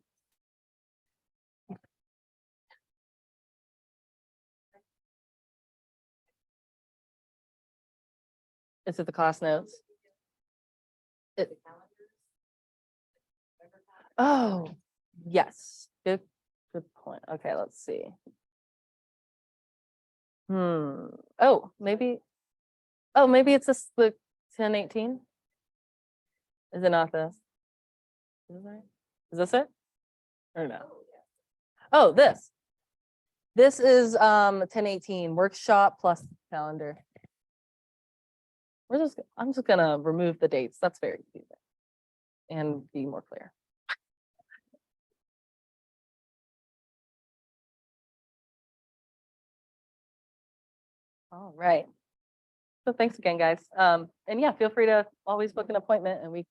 Is it the class notes? Oh, yes. Good point. Okay, let's see. Oh, maybe it's this the 1018. Is it not this? Is this it? Or no? Oh, this. This is 1018 workshop plus calendar. I'm just gonna remove the dates. That's very easy and be more clear. All right. So thanks again, guys. And yeah, feel free to always book an appointment and we